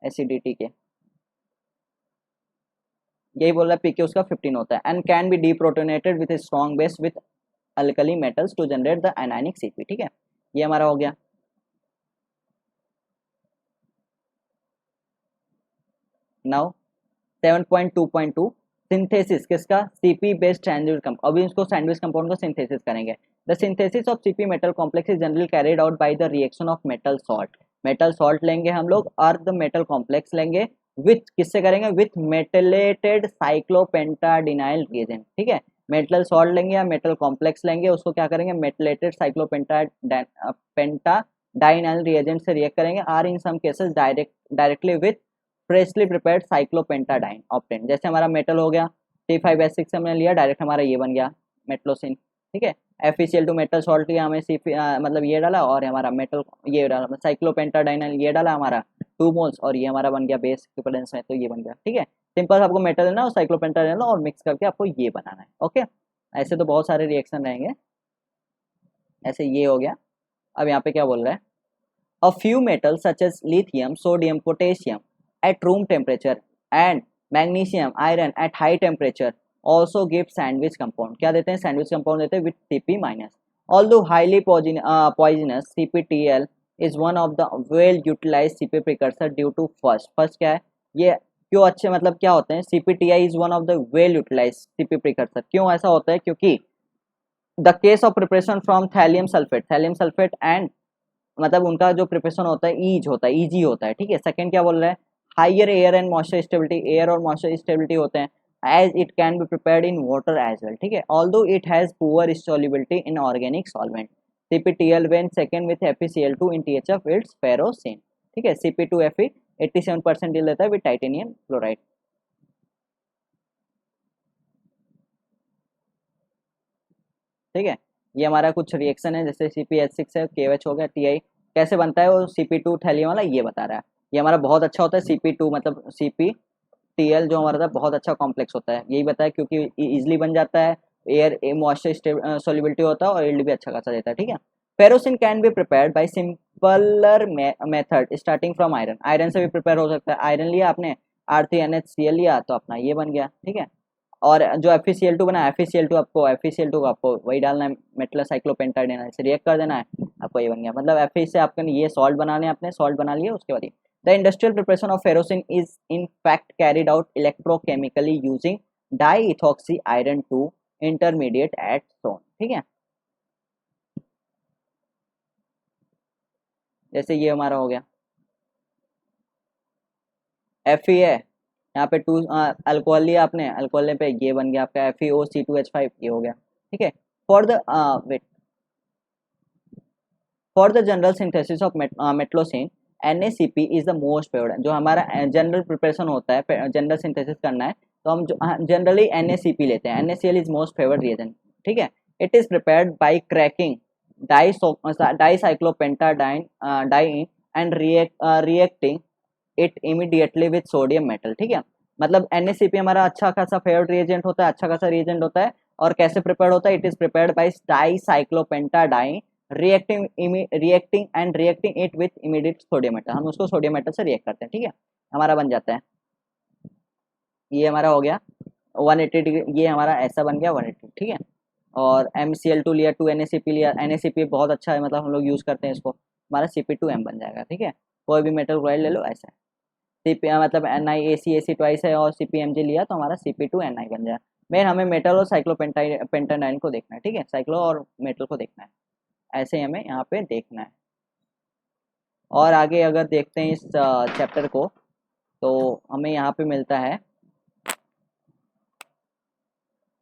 एसिडिटी के, यही बोल रहा है पीके उसका 15 होता है। And can be deprotonated with strong base with alkali metals to generate the anionic Cp, ठीक है, ये हमारा हो गया। नाउ 7.2.2 सिंथेसिस किसका, Cp बेस्ड सैंडविच कंपाउंड। अभी इसको सैंडविच कंपाउंड का सिंथेसिस करेंगे। The synthesis of Cp metal complex is generally carried out by the reaction of metal salt. Metal salt लेंगे हम लोग और द मेटल कॉम्प्लेक्स लेंगे विथ, किससे करेंगे, विथ मेटलेटेड साइक्लोपेंटाडिनाइल रिएजेंट, ठीक है। मेटल सॉल्ट लेंगे या मेटल कॉम्प्लेक्स लेंगे, उसको क्या करेंगे, मेटलेटेड साइक्लोपेंटाडाइनाइल रिएजेंट से रिएक्ट करेंगे, are in some cases directly with freshly prepared cyclopentadiene obtain. जैसे हमारा मेटल हो गया C5H6 हमने लिया, डायरेक्ट हमारा ये बन गया मेटलोसिन, ठीक है। FeCl2 मेटल सॉल्ट लिया हमें मतलब ये डाला और हमारा मेटल ये डाला साइक्लोपेंटाडाइनल, ये डाला हमारा 2 मोल्स और ये हमारा बन गया बेस इक्विवेलेंस में, तो ये बन गया, ठीक है। सिंपल आपको मेटल लेना और साइक्लोपेंटाडाइनल और मिक्स करके आपको ये बनाना है, ओके। ऐसे तो बहुत सारे रिएक्शन रहेंगे, ऐसे ये हो गया। अब यहाँ पे क्या बोल रहा है, a few metals such as lithium sodium potassium at room temperature and magnesium iron at high temperature also give sandwich compound। क्या देते हैं, सैंडविच कंपाउंड देते हैं with Cp minus। although highly poisonous CpTl is one of the well utilized Cp precursor due to first क्या है ये, क्यों अच्छे मतलब क्या होते हैं, CpTi is one of the well utilized Cp precursor, क्यों ऐसा होता है, क्योंकि the case of preparation from thallium sulfate and मतलब उनका जो प्रिपरेशन होता है ईजी होता है, ठीक है। सेकंड क्या बोल रहा है, higher air and moisture stability, air और मॉइस्चर स्टेबिलिटी होते हैं, as it can be prepared in water as well, ठीक है। Although it has poor solubility इन organic solvent, CpTl when second with FeCl2 in THF it's ferrocene, ठीक है। Cp2Fe 87% deal देता है विद टाइटेनियम क्लोराइड, ठीक है। ये हमारा कुछ रिएक्शन है, जैसे CpH6 है, KOH हो गया, Ti कैसे बनता है वो Cp2 थैलियम वाला ये बता रहा है। ये हमारा बहुत अच्छा होता है Cp2, मतलब CpTl जो हमारा था बहुत अच्छा कॉम्प्लेक्स होता है, यही बताया क्योंकि इजिली बन जाता है, एयर मॉइस्चर सोल्युबिलिटी होता है और यील्ड भी अच्छा खासा देता है, ठीक है। Ferrocene can be prepared bye simpler method starting from iron, iron से भी प्रिपेयर हो सकता है। आयरन लिया आपने, R3NHCl लिया तो अपना ये बन गया, ठीक है। और जो FeCl2 बना, FeCl2 को आपको वही डालना है, मेटल साइक्लोपेंटाडिन से रिएक्ट कर देना है, आपको ये बन गया। मतलब Fe से आपने ये सॉल्ट बनाने हैं, आपने सॉल्ट बना लिए, उसके बाद ही the industrial preparation of ferrocene is in fact carried out electrochemically using diethoxy iron 2 intermediate at son, ठीक है। जैसे ये हमारा हो गया Fe है, यहाँ पे 2 अल्कोहल लिया आपने, अल्कोहल पे ये बन गया आपका FeOC2H5, ये हो गया, ठीक है। For the wet for the general synthesis of metallocene NaCP is the most favoured, जो हमारा जनरल प्रिपरेशन होता है, जनरल सिंथेसिस करना है तो हम जनरली NaCP लेते हैं, NaCl is most favoured reagent, ठीक है। It is prepared by cracking dicyclopentadiene diene and reacting it immediately with sodium metal, ठीक है। मतलब NaCP हमारा अच्छा खासा फेवर्ड रिएजेंट होता है, अच्छा खासा रिएजेंट होता है, और कैसे प्रिपेयर होता है, it is prepared by dicyclopentadiene reacting it with immediate sodium metal, हम उसको सोडियम मेटल से रिएक्ट करते हैं, ठीक है, हमारा बन जाता है। ये हमारा हो गया 180 डिग्री, ये हमारा ऐसा बन गया 180, ठीक है। और MCl2 लिया, 2NaCP लिया, NaCP बहुत अच्छा है, मतलब हम लोग यूज़ करते हैं इसको, हमारा Cp2M बन जाएगा, ठीक है। कोई भी मेटल क्लोराइड ले लो ऐसा, CP मतलब NiAC ट्वाइस है और CpMg लिया तो हमारा Cp2Ni बन जाए। मेन हमें मेटल और साइक्लोपेंटाडाइन को देखना है, ठीक है, साइक्लो और मेटल को देखना है, ऐसे ही हमें यहाँ पे देखना है। और आगे अगर देखते हैं इस चैप्टर को तो हमें यहाँ पे मिलता है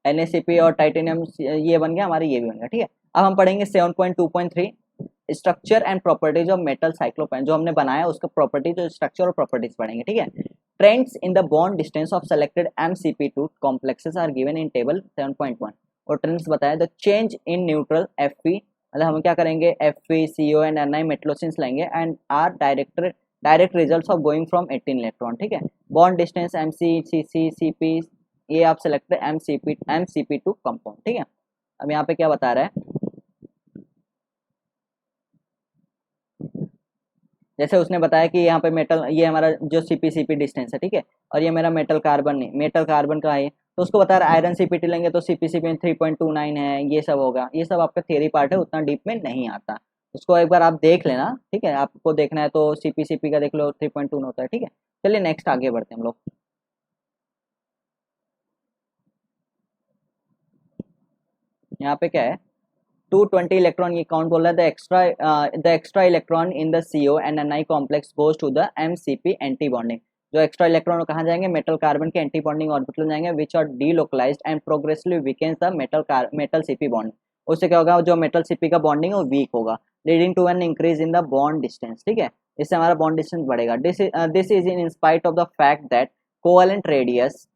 NaCP और टाइटेनियम, ये बन गया हमारा, ये भी बन गया, ठीक है। अब हम पढ़ेंगे 7.2.3 structure and properties of metal cyclopent, जो हमने बनाया उसका प्रॉपर्टीज और स्ट्रक्चर और प्रॉपर्टीज पढ़ेंगे, ठीक है। Trends in the bond distance of selected MCP2 complexes are given in table 7.1, और ट्रेंड्स बताया the change in neutral Fe, मतलब हम क्या करेंगे Fe CO and Ni metallocenes लेंगे and are direct results of going from 18 electron, ठीक है। Bond distance MCCP ये आप सेलेक्ट MCP2 कंपाउंड, ठीक है। अब यहाँ पे क्या बता रहा है, जैसे उसने बताया कि यहाँ पे मेटल, ये हमारा जो CpCp डिस्टेंस है, ठीक है, और ये मेरा मेटल कार्बन नहीं, मेटल कार्बन का है, तो उसको बता रहा है आयरन CpT लेंगे तो CpCp 3.29 है, ये सब होगा, ये सब आपका थियरी पार्ट है, उतना डीप में नहीं आता, उसको एक बार आप देख लेना, ठीक है। आपको देखना है तो CpCp का देख लो 3.2 होता है, ठीक है। चलिए नेक्स्ट आगे बढ़ते हैं हम लोग। यहाँ पे क्या है, 220 इलेक्ट्रॉन, ये काउंट बोल रहा है, the extra electron in the CO and Ni complex goes to the MCP anti bonding, जो एक्स्ट्रा इलेक्ट्रॉन कहाँ जाएंगे, मेटल कार्बन के एंटी बॉन्डिंग ऑर्बिटल जाएंगे, which are delocalised and progressively weakens the metal CP bond, उससे क्या होगा, जो metal CP का बॉन्डिंग है वो वीक होगा, leading to an increase in the bond distance, ठीक है, इससे हमारा बॉन्ड डिस्टेंस बढ़ेगा। This is in spite of the fact that covalent radius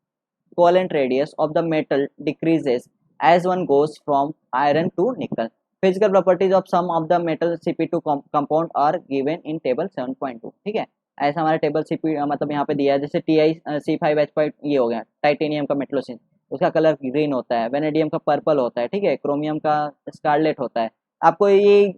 of the metal decreases as one goes from iron to nickel. Physical properties of some of the metal CP2 compound are given in table 7.2, ठीक है। ऐसा हमारा table CP मतलब यहाँ पे दिया है, जैसे TiC5H5 ये हो गया, टाइटेनियम का मेटलोसिन, उसका कलर ग्रीन होता है, वेनेडियम का पर्पल होता है, ठीक है, क्रोमियम का स्कारलेट होता है, आपको ये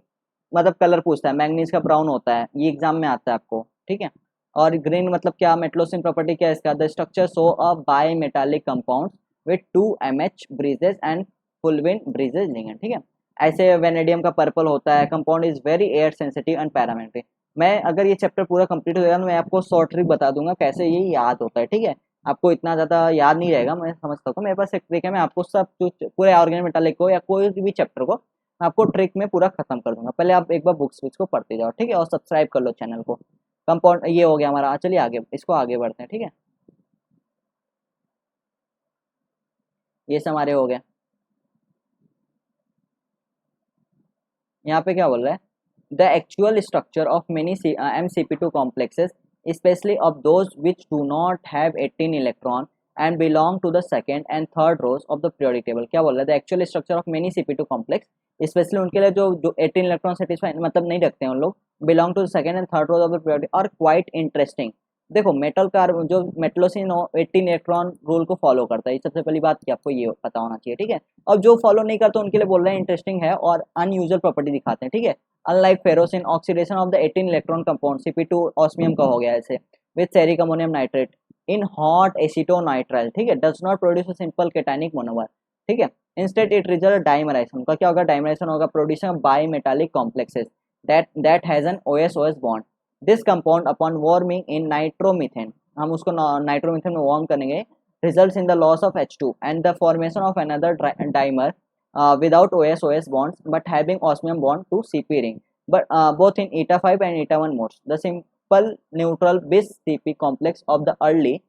मतलब कलर पूछता है, मैंगनीज का ब्राउन होता है, ये एग्जाम में आता है आपको, ठीक है। और ग्रीन मतलब क्या, मेटलोसिन प्रॉपर्टी क्या है इसका, the structure show a bimetallic compound with 2MH bridges and fulvene bridges ligand, ठीक है। ऐसे वेनेडियम का पर्पल होता है, compound is very air sensitive and parametric. मैं अगर ये चैप्टर पूरा कंप्लीट हो जाएगा तो मैं आपको शॉर्ट ट्रिक बता दूंगा कैसे ये याद होता है, ठीक है। आपको इतना ज़्यादा याद नहीं रहेगा, मैं समझता हूँ, मेरे पास एक ट्रिक है, मैं आपको सब पूरे ऑर्गेनिक मेटालिक को या कोई भी चैप्टर को आपको ट्रिक में पूरा खत्म कर दूंगा। पहले आप एक बार बुक्स को पढ़ते जाओ, ठीक है, और सब्सक्राइब कर लो चैनल को। कंपाउंड ये हो गया हमारा। चलिए आगे इसको आगे बढ़ते हैं, ठीक है। ये सब हमारे हो गए। यहाँ पे क्या बोल रहा है, the actual structure of many MCP2 complexes, especially of those which do not have 18 electron and belong to the second and third rows of the periodic table। क्या बोल रहा है, the actual structure of many CP2 complex, specially उनके लिए जो 18 electron satisfy मतलब नहीं रखते हैं उन लोग, belong to second and third rows of the periodic, और क्वाइट इंटरेस्टिंग। देखो मेटल का जो मेटलोसिन 18 इलेक्ट्रॉन रूल को फॉलो करता है, सबसे पहली बात कि आपको ये पता होना चाहिए, ठीक है। अब जो फॉलो नहीं करता उनके लिए बोल रहे हैं इंटरेस्टिंग है और अनयूजुअल प्रॉपर्टी दिखाते हैं, ठीक है। Unlike ferrocene, oxidation of the 18 electron compound CP2 osmium का हो गया ऐसे with ceric ammonium nitrate in hot acetonitrile, ठीक है, does not produce a simple cationic monomer, ठीक है। Instead it result dimerization. उनका क्या होगा, डाइमराइजेशन होगा, producing of bimetallic complexes that has an OS-OS bond. This compound upon warming in nitromethane, हम उसको नाइट्रोमीथेन में वार्म करेंगे, results in the loss of H2 and the formation of another dimer without OS-OS bonds but having osmium bond to CP ring, but both in eta 5 and eta 1 modes. The simple neutral bis CP complex of the early,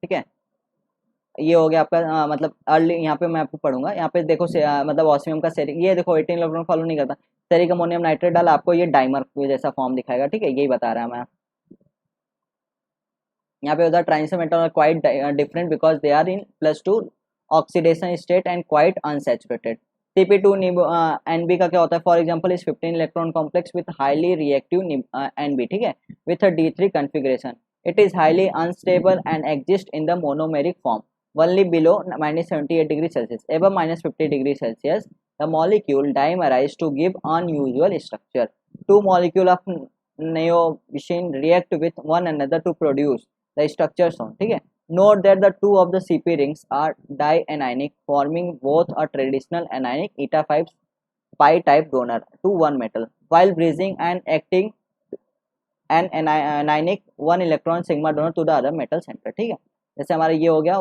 ठीक है, ये हो गया आपका मतलब early. यहाँ पे मैं आपको पढ़ूंगा, यहाँ पे देखो मतलब ऑस्मियम का सेरिक, ये देखो 18 इलेक्ट्रॉन फॉलो नहीं करता, सेरिक अमोनियम नाइट्रेट डाला, आपको ये डाइमर जैसा फॉर्म दिखाएगा, ठीक है, यही बता रहा है मैं। यहाँ पे होता है transition metal are quite different because they are in +2 oxidation state and quite unsaturated. CP2 NB का क्या होता है, for example is 15 electron complex with highly reactive NB, ठीक है, with a D3 configuration. It is highly unstable and exist in the monomeric form only below -78 degree Celsius. Above -50 degree Celsius, the molecule dimerize to give unusual structure. Two molecules of neomycin react with one another to produce the structure shown, ठीक है। Note that the two of the CP rings are dianionic, forming both a traditional anionic eta 5 pi type donor to one metal, while bridging and acting an anionic one electron sigma donor to the other metal center, ठीक है। जैसे हमारा ये हो गया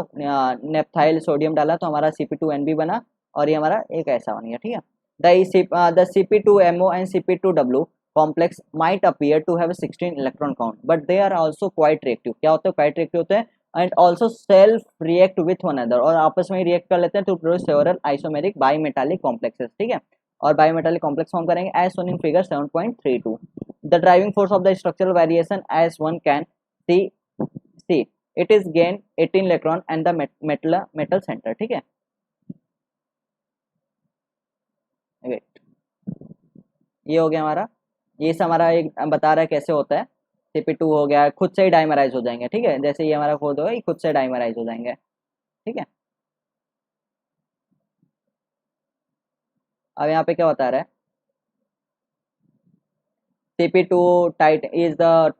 नेप्थाइल sodium डाला तो हमारा CP2NB बना, और ये हमारा एक ऐसा बन गया, ठीक है। The CP2MO and CP2W complex might appear to have 16 electron count, but they are also quite reactive। क्या होते हैं, quite reactive होते हैं, and also self react with one another, और आपस में रिएक्ट कर लेते हैं to produce several isomeric bimetallic complexes, ठीक है, और बायोमेटालिक कॉम्प्लेक्स फॉर्म करेंगे as shown in figure 7.32। The driving force of the structural variation as one can see it is gain 18 electron and the metal centre, ठीक है। ये हो गया हमारा, ये सब हमारा एक बता रहा है कैसे होता है। CP2 हो गया, खुद से ही डाइमराइज हो जाएंगे, ठीक है, जैसे ये हमारा कोड होगा ये खुद से डाइमराइज हो जाएंगे, ठीक है। अब यहाँ पे क्या बता रहा है, CP2 tight is the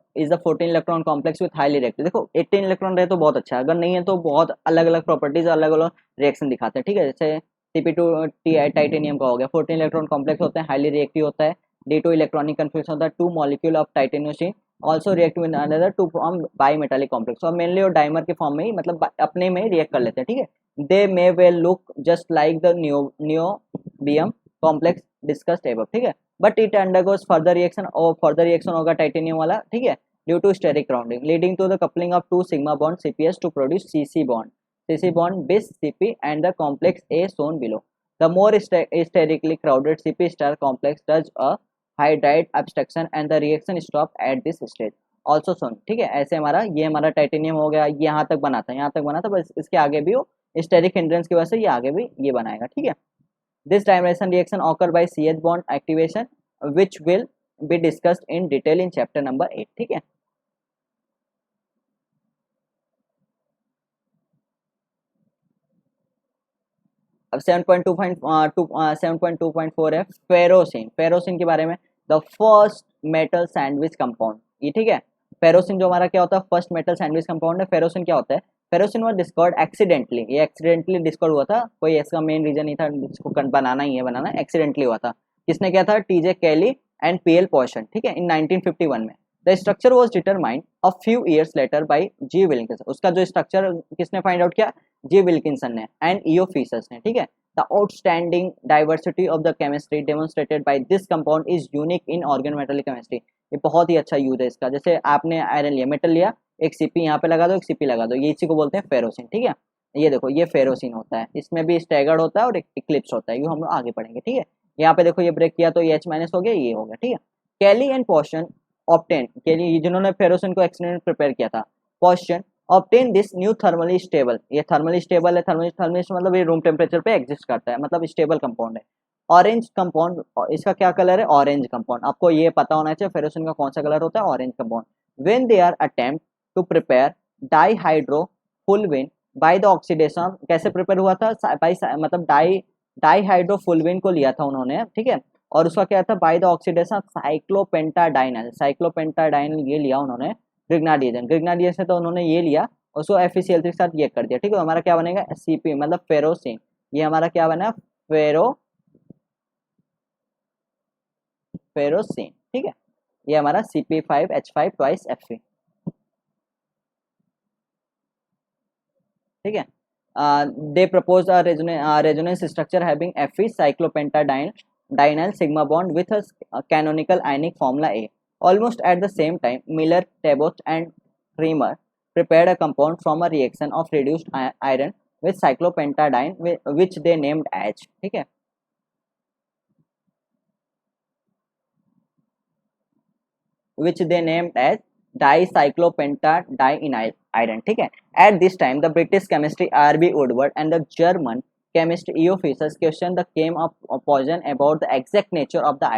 14 electron complex with highly reactive. देखो 18 इलेक्ट्रॉन रहे तो बहुत अच्छा है, अगर नहीं है तो बहुत अलग अलग प्रॉपर्टीज अलग अलग रिएक्शन दिखाते हैं, ठीक है। जैसे CP2 टाइटेनियम का हो गया, 14 इलेक्ट्रॉन कॉम्प्लेक्स होते हैं, हाईली रिएक्टिव होता है, D2 इलेक्ट्रॉनिक कन्फ्लिक्शन होता है, 2 molecule of titanium also react with another to form bimetallic complex, और मेनली और डाइमर के फॉर्म में ही मतलब अपने में रिएक्ट कर लेते हैं, ठीक है। They may well look just like the niobium complex discussed above, ठीक है, but it undergoes further reaction, और फर्दर रिएक्शन होगा टाइटेनियम वाला, ठीक है, due to steric rounding leading to the coupling of 2 sigma bond CPS to produce CC bond bis CP and the complex A shown below. The more sterically crowded CP star complex does a hydride abstraction and the reaction stop at this stage also shown, ठीक है। ऐसे हमारा ये हमारा titanium हो गया, यहाँ तक बना था, यहाँ तक बना था, बस इसके आगे भी वो स्टेरिक हिंड्रेंस की वजह से ये आगे भी ये बनाएगा, ठीक है। This dimerization reaction occur by CH bond activation, which will be discussed in detail in chapter number 8, ठीक है। अब 7.2.4 है फेरोसिन। फेरोसिन के बारे में, the first metal sandwich compound, ये ठीक है। फेरोसिन जो हमारा क्या होता है, फर्स्ट मेटल सैंडविच कंपाउंड है। फेरोसिन क्या होता है, फेरोसिन वॉज डिस्कवर्ड एक्सीडेंटली, ये एक्सीडेंटली डिस्कवर्ड हुआ था, कोई इसका मेन रीजन नहीं था, इसको बनाना ही है, बनाना एक्सीडेंटली हुआ था। किसने किया था, TJ Kealy and PL Pauson, ठीक है, इन 1951 में। The structure was determined a few years later by G Wilkinson. उसका जो स्ट्रक्चर किसने फाइंड आउट किया, जी विल्किंसन ने एंड ईओ फीसस ने, ठीक है। The outstanding diversity of the chemistry demonstrated by this compound is unique in organometallic chemistry. ये बहुत ही अच्छा यूज है इसका। जैसे आपने आयरन लिया, मेटल लिया, एक सीपी यहाँ पे लगा दो, एक सीपी लगा दो, ये इसी को बोलते हैं फेरोसिन, ठीक है। ये देखो ये फेरोसिन होता है, इसमें भी स्टैगर्ड होता है और इक्लिप्स होता है, ये हम लोग आगे पढ़ेंगे, ठीक है। यहाँ पे देखो ये ब्रेक किया तो ये H माइनस हो गया, ये हो गया, ठीक है। कैली एंड पोर्शन ऑब्टेन, कैली जिन्होंने फेरोसिन को एक्सपेरिमेंट प्रिपेयर किया था, portion obtain this new thermally stable, ये थर्मली स्टेबल है, थर्मली थर्मली मतलब ये रूम टेम्परेचर पे एग्जिस्ट करता है, मतलब स्टेबल कंपाउंड है। ऑरेंज कंपाउंड, इसका क्या कलर है, ऑरेंज कंपाउंड। आपको ये पता होना चाहिए फेरोसिन का कौन सा कलर होता है, orange compound. When they are attempt to prepare dihydrofulvene by the oxidation, कैसे प्रिपेयर हुआ था, बाई मतलब डाईहाइड्रोफुलविन को लिया था उन्होंने, ठीक है। और उसका क्या था, बाय द ऑक्सीडेशन साइक्लोपेंटाडाइनल, साइक्लोपेंटाडाइनल ये लिया उन्होंने, ग्रिग्नाडिएशन, ग्रिग्नाडिएशन से तो उन्होंने ये लिया, उसको FeCl3 के साथ ये कर दिया, ठीक है। हमारा क्या बनेगा, Cp मतलब फेरोसिन, ये हमारा क्या बना, फेरोसिन, ठीक है। ये हमारा Cp5H5 ट्वाइस Fe, ठीक है। They propose resonance structure having Fe cyclopentadiene sigma bond with a canonical ionic formula A. Almost at the same time, Miller, Tabot, and Cremer prepared a compound from a reaction of reduced iron with cyclopentadiene, which they named H, ठीक है। which they named as dicyclopentadienyl iron, ठीक है। At this time, the British chemist R.B. Woodward and the German chemist E.O. Fischer questioned the claim of poison about the exact nature of the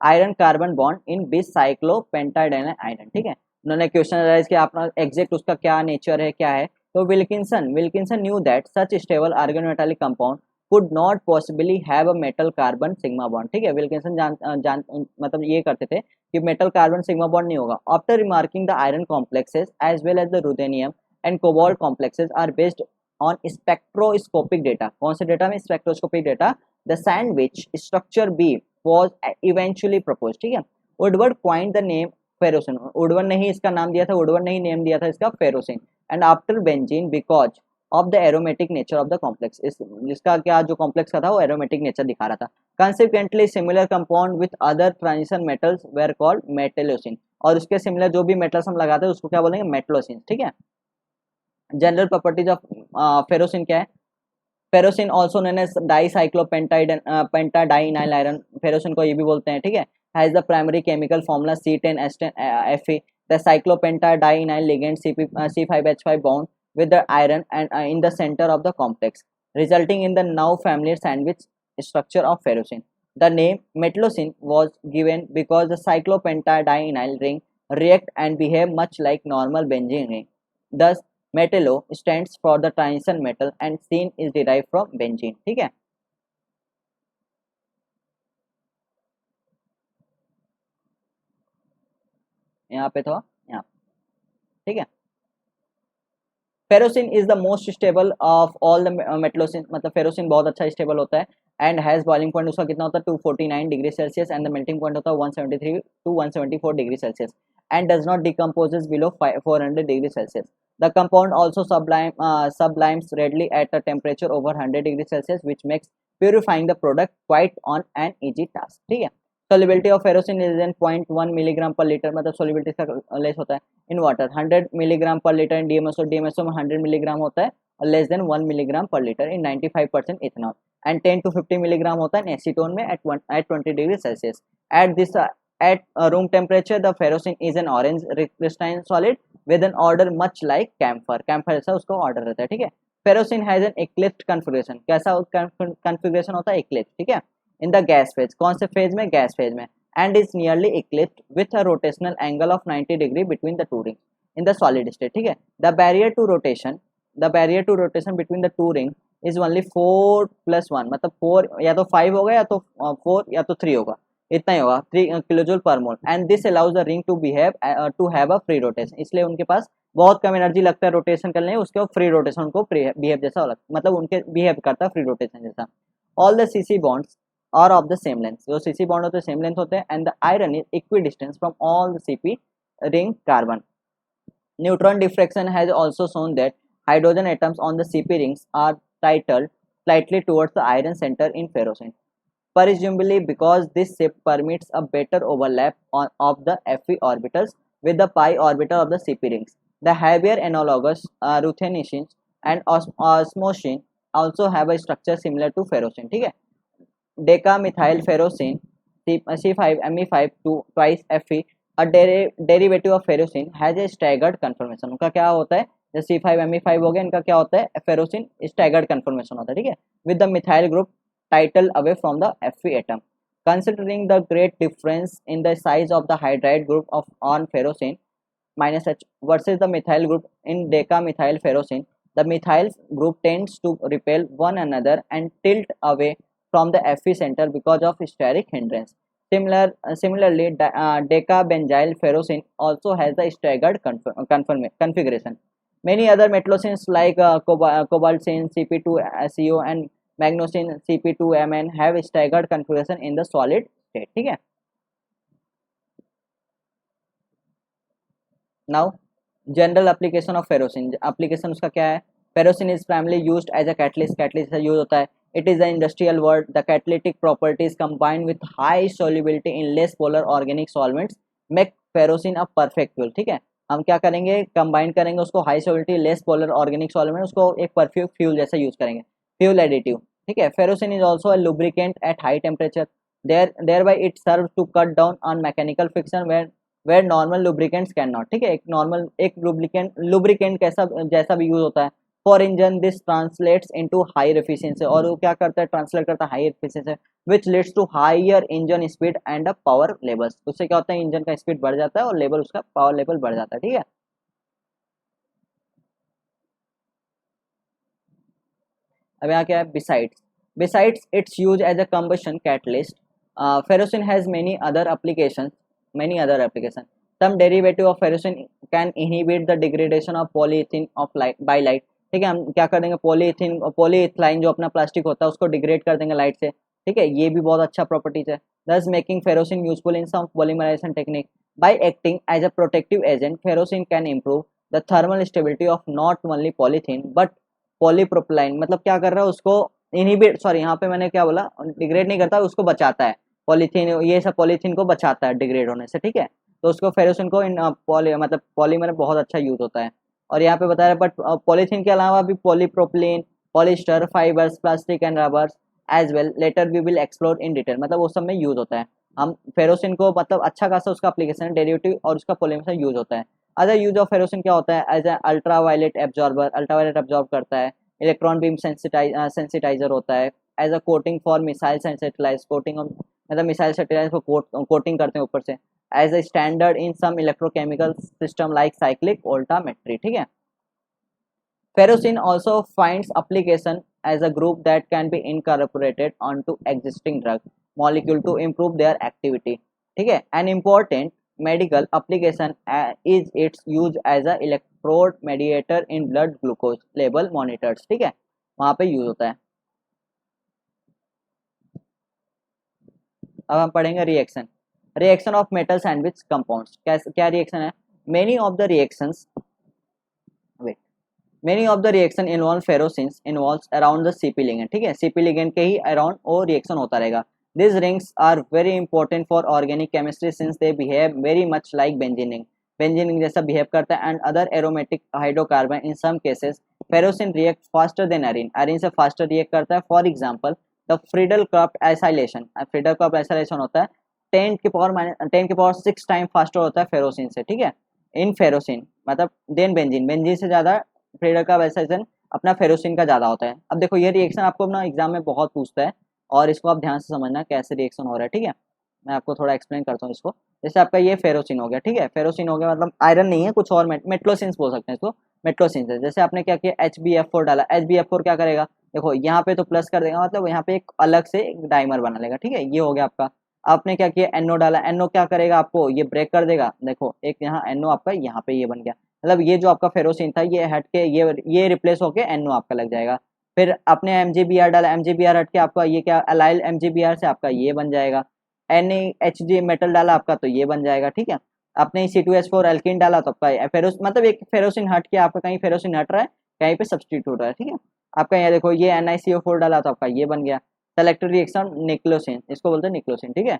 iron carbon bond in bicyclopentadienyl iron, ठीक है। उन्होंने question rise किया अपना exact उसका क्या nature है, क्या है। तो Wilkinson knew that such stable organometallic compound could not possibly have a metal carbon sigma bond, ठीक है। विल्किंसन जान मतलब ये करते थे कि मेटल कार्बन सिग्मा बॉन्ड नहीं होगा। After remarking the iron complexes as well as the ruthenium and cobalt complexes are based on spectroscopic data, कौन से डेटा में, spectroscopic data, the sandwich structure B was eventually proposed, ठीक है। Woodward coined the name ferrocene, Woodward ने ही इसका नाम दिया था, वुडवर्ड ने ही नेम दिया था इसका ferrocene, and after benzene because of the aromatic nature of the complex, इसका क्या जो कॉम्प्लेक्स का था वो एरोमेटिक नेचर दिखा रहा था। Consequently, similar compound with other transition metals were called metallocene, और उसके सिमिलर जो भी मेटल्स हम लगाते हैं उसको क्या बोलेंगे, मेटलोसिन, ठीक है। जनरल प्रॉपर्टीज ऑफ फेरोसिन क्या है, ferrocene also known as dicyclopentadienyl iron, ferrocene को ये भी बोलते हैं, ठीक है। Has the primary chemical formula C10H10Fe, the cyclopentadienyl ligand C5H5 bound with the iron and in the center of the complex, resulting in the now familiar sandwich structure of ferrocene. The name metallocene was given because the cyclopentadienyl ring react and behave much like normal benzene ring. Thus, metallo stands for the transition metal and cene is derived from benzene, ठीक है। यहाँ पे तो यहाँ, ठीक है। Ferrocene is the most stable of all the metallocene, मतलब ferrocene बहुत अच्छा स्टेबल होता है एंड हैज बॉइलिंग पॉइंट उसका कितना होता है 249 degree Celsius and the melting point होता है 173 to 174 degree Celsius and does not decomposes below 400 degree Celsius. The compound also sublimes readily at a temperature over 100 degree Celsius which makes purifying the product quite on an easy task, ठीक है। solubility of ferrocin is in 0.1 milligram per litre, मतलब solubility का less होता है in water, 100 milligram per litre in DMSO में 100 milligram होता है और less than 1 milligram per litre in 95% ethanol and 10 to 50 milligram होता है एसीटोन में at 20 degree Celsius. At room temperature the ferrocene is an orange crystalline solid with an odour much like camphor, camphor जैसा उसका odour रहता है, ठीक है। Ferrocene has an eclipsed configuration, कैसा कॉन्फ़िगरेशन होता है, इक्लिप्स, ठीक है। इन द गैस फेज, कौन से फेज में, गैस फेज में, and is nearly eclipsed with a rotational angle of 90 degree between the two rings in the solid state, ठीक है। the barrier to rotation between the two rings is only 4 plus 1, मतलब 4 या तो 5 होगा या तो 4 या तो 3 होगा, इतना ही होगा 3 kilojoule per mole and this allows the ring to have a free rotation, इसलिए उनके पास बहुत कम एनर्जी लगता है रोटेशन करने में, उसके फ्री रोटेशन उनको बिहेव जैसा मतलब उनके बिहेव करता है फ्री रोटेशन जैसा। All the CC bonds are of the same length, जो CC bond होते हैं सेम लेंथ होते हैं and the iron is equidistant from all the CP ring carbon. Neutron diffraction has also shown that hydrogen atoms on the CP rings are titled slightly towards the iron center in ferrocene, presumably because this shape permits a better overlap of the Fe orbitals with the pi orbital of the CP rings. The heavier analogous ruthenicians and osmosine also have a structure similar to ferrocene. ठीक है, decamethyl ferrocene C5Me5 to twice Fe, a derivative of ferrocene, has a staggered conformation. उनका क्या होता है, जैसे C5Me5 हो गया, इनका क्या होता है, ferrocene staggered conformation होता है. ठीक है, with the methyl group title away from the Fe atom. Considering the great difference in the size of the hydride group of on ferrocene minus H versus the methyl group in decamethyl ferrocene, the methyl group tends to repel one another and tilt away from the Fe center because of steric hindrance. Similarly, decabenzyl ferrocene also has the staggered configuration. Many other metallocene like cobaltine CP2CO and magnocene CP2Mn have staggered configuration in the solid state. ठीक है. Now, general application of ferrocene. Application उसका क्या है? Ferrocene is primarily used as a catalyst. Catalyst से use होता है. It is an industrial word. The catalytic properties combined with high solubility in less polar organic solvents make ferrocene a perfect fuel. ठीक है, हम क्या करेंगे, combine करेंगे उसको high solubility less polar organic solvent, उसको एक परफेक्ट फ्यूल जैसा यूज करेंगे, फ्यूल एडिटिव. ठीक है, ferrocene is also a lubricant at high temperature, thereby it serve to cut down on mechanical friction where normal lubricants can not. ठीक है, एक lubricant कैसा जैसा भी यूज होता है for engine, this translates into higher efficiency, और वो क्या करता है, ट्रांसलेट करता है higher efficiency which leads to higher engine speed and power levels. उससे क्या होता है, इंजन का स्पीड बढ़ जाता है और लेवल उसका पावर लेवल बढ़ जाता है. ठीक है, अब यहाँ क्या है, besides its use as a combustion catalyst, ferrocene has many other applications. Some derivative of ferrocene can inhibit the degradation of polyethylene of by light. ठीक है, हम क्या कर देंगे, पॉलीइथाइन जो अपना प्लास्टिक होता है उसको डिग्रेड कर देंगे लाइट से. ठीक है, ये भी बहुत अच्छा प्रॉपर्टीज है. thus making ferrocene useful in some polymerization technique. By acting as a protective agent, ferrocene can improve the thermal stability of not only polythene but polypropylene. मतलब क्या कर रहा है, उसको इनहिबिट, सॉरी यहाँ पे मैंने क्या बोला, डिग्रेड नहीं करता, उसको बचाता है. पॉलीथीन, ये सब पॉलीथीन को बचाता है डिग्रेड होने से. ठीक है, तो उसको फेरोसिन को इन मतलब पॉलीमर बहुत अच्छा यूज होता है. और यहाँ पे बता रहे बट पॉलीथीन के अलावा भी polypropylene, polyester fibres, plastic and rubbers as well later we will explore in detail, मतलब वो सब में यूज होता है. हम फेरोसिन को मतलब अच्छा खासा उसका एप्लीकेशन डेरिवेटिव और उसका पॉलीमर से यूज होता है. अदर यूज ऑफ फेरोसिन क्या होता है, as a ultraviolet absorber, ultraviolet absorb करता है. इलेक्ट्रॉन बीम सेंसिटाइजर होता है. As a coating for missiles and satellites, coating मतलब मिसाइल सैटेलाइट को कोटिंग करते हैं ऊपर से. As a standard in some electrochemical system like cyclic voltammetry. ठीक है, ferrocene also finds application as a group that can be incorporated onto existing drug molecule to improve their activity. ठीक है, an important medical application is its use as a electrode mediator in blood glucose level monitors. ठीक है, वहाँ पे use होता है. अब हम पढ़ेंगे reaction of metal sandwich compounds. क्या रिएक्शन है, many of the reactions Many of the reaction involve ferrocene involves around the CP ligand. ठीक है, CP ligand के ही around वो reaction होता रहेगा. These rings are very important for organic chemistry since they behave very much like benzene ring. Benzene ring जैसा behave करता है and other aromatic hydrocarbon. In some cases, ferrocene reacts faster than arene. Arene से faster react करता है. For example, the Friedel-Crafts acylation. Friedel-Crafts acylation होता है 10 के power 6 time faster होता है फेरोसिन से. ठीक है, इन फेरोसिन मतलब देन बेंजीन से ज़्यादा फ्रीडल का वैसेशन अपना फेरोसिन का ज़्यादा होता है. अब देखो ये रिएक्शन आपको अपना एग्जाम में बहुत पूछता है और इसको आप ध्यान से समझना कैसे रिएक्शन हो रहा है. ठीक है, मैं आपको थोड़ा एक्सप्लेन करता हूँ इसको. जैसे आपका ये फेरोसिन हो गया. ठीक है, फेरोसिन हो गया मतलब आयरन नहीं है, कुछ और मेटलोसिन्स बोल सकते हैं इसको, मेटलोसिन्स है. जैसे आपने क्या किया, HbF4 डाला. HbF4 क्या करेगा, देखो यहाँ पे तो प्लस कर देगा, मतलब यहाँ पे एक अलग से एक डाइमर बना लेगा. ठीक है, ये हो गया आपका. आपने क्या किया, NO डाला. NO क्या करेगा, आपको ये ब्रेक कर देगा. देखो एक यहाँ NO आपका यहाँ पे ये बन गया, मतलब ये जो आपका फेरोसिन था ये हट के ये रिप्लेस होके NO आपका लग जाएगा. फिर आपने MgBr डाला. MgBr हट के आपका ये क्या, अलाइल MgBr से आपका ये बन जाएगा. NaHg मेटल डाला आपका तो ये बन जाएगा. ठीक है, आपने C2H4 एल्कीन डाला तो आपका फेरोस मतलब एक फेरोसिन हट के आपका कहीं फेरोसिन हट रहा है कहीं पे सब्सटीट्यूट हो रहा है, ठीक है। आपका यहाँ देखो ये NiCO4 डाला तो आपका ये बन गया सेलेक्टेड रिएक्शन निक्लोसिन, इसको बोलते हैं निक्लोसिन, ठीक है।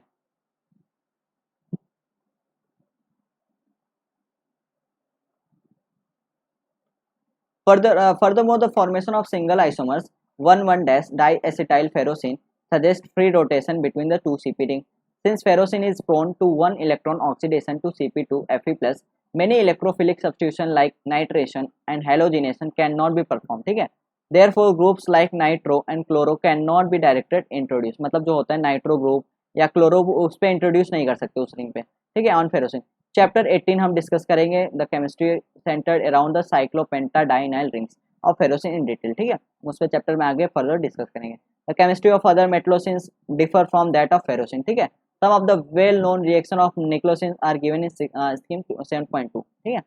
Furthermore, the formation of single isomers 1,1-diacetyl suggests free rotation between the two CP rings. Since ferrocene is prone to one electron oxidation to Cp2 Fe+, many electrophilic substitution like nitration and halogenation cannot be performed, ठीक है। Therefore, groups like nitro and chloro cannot be directed introduced, मतलब जो होता है nitro group या chloro उस पर introduce नहीं कर सकते उस रिंग पे, ठीक है, ऑन फेरोसिन। चैप्टर 18 हम डिस्कस करेंगे the chemistry centred around the cyclopentadienyl rings of ferrocene in detail, ठीक है। उस पे चैप्टर में आगे फर्दर डिस्कस करेंगे। The chemistry of other metallocenes differ from that of ferrocene, ठीक है। Some of the well known reaction of nickelocene are given in scheme 7.2, ठीक है।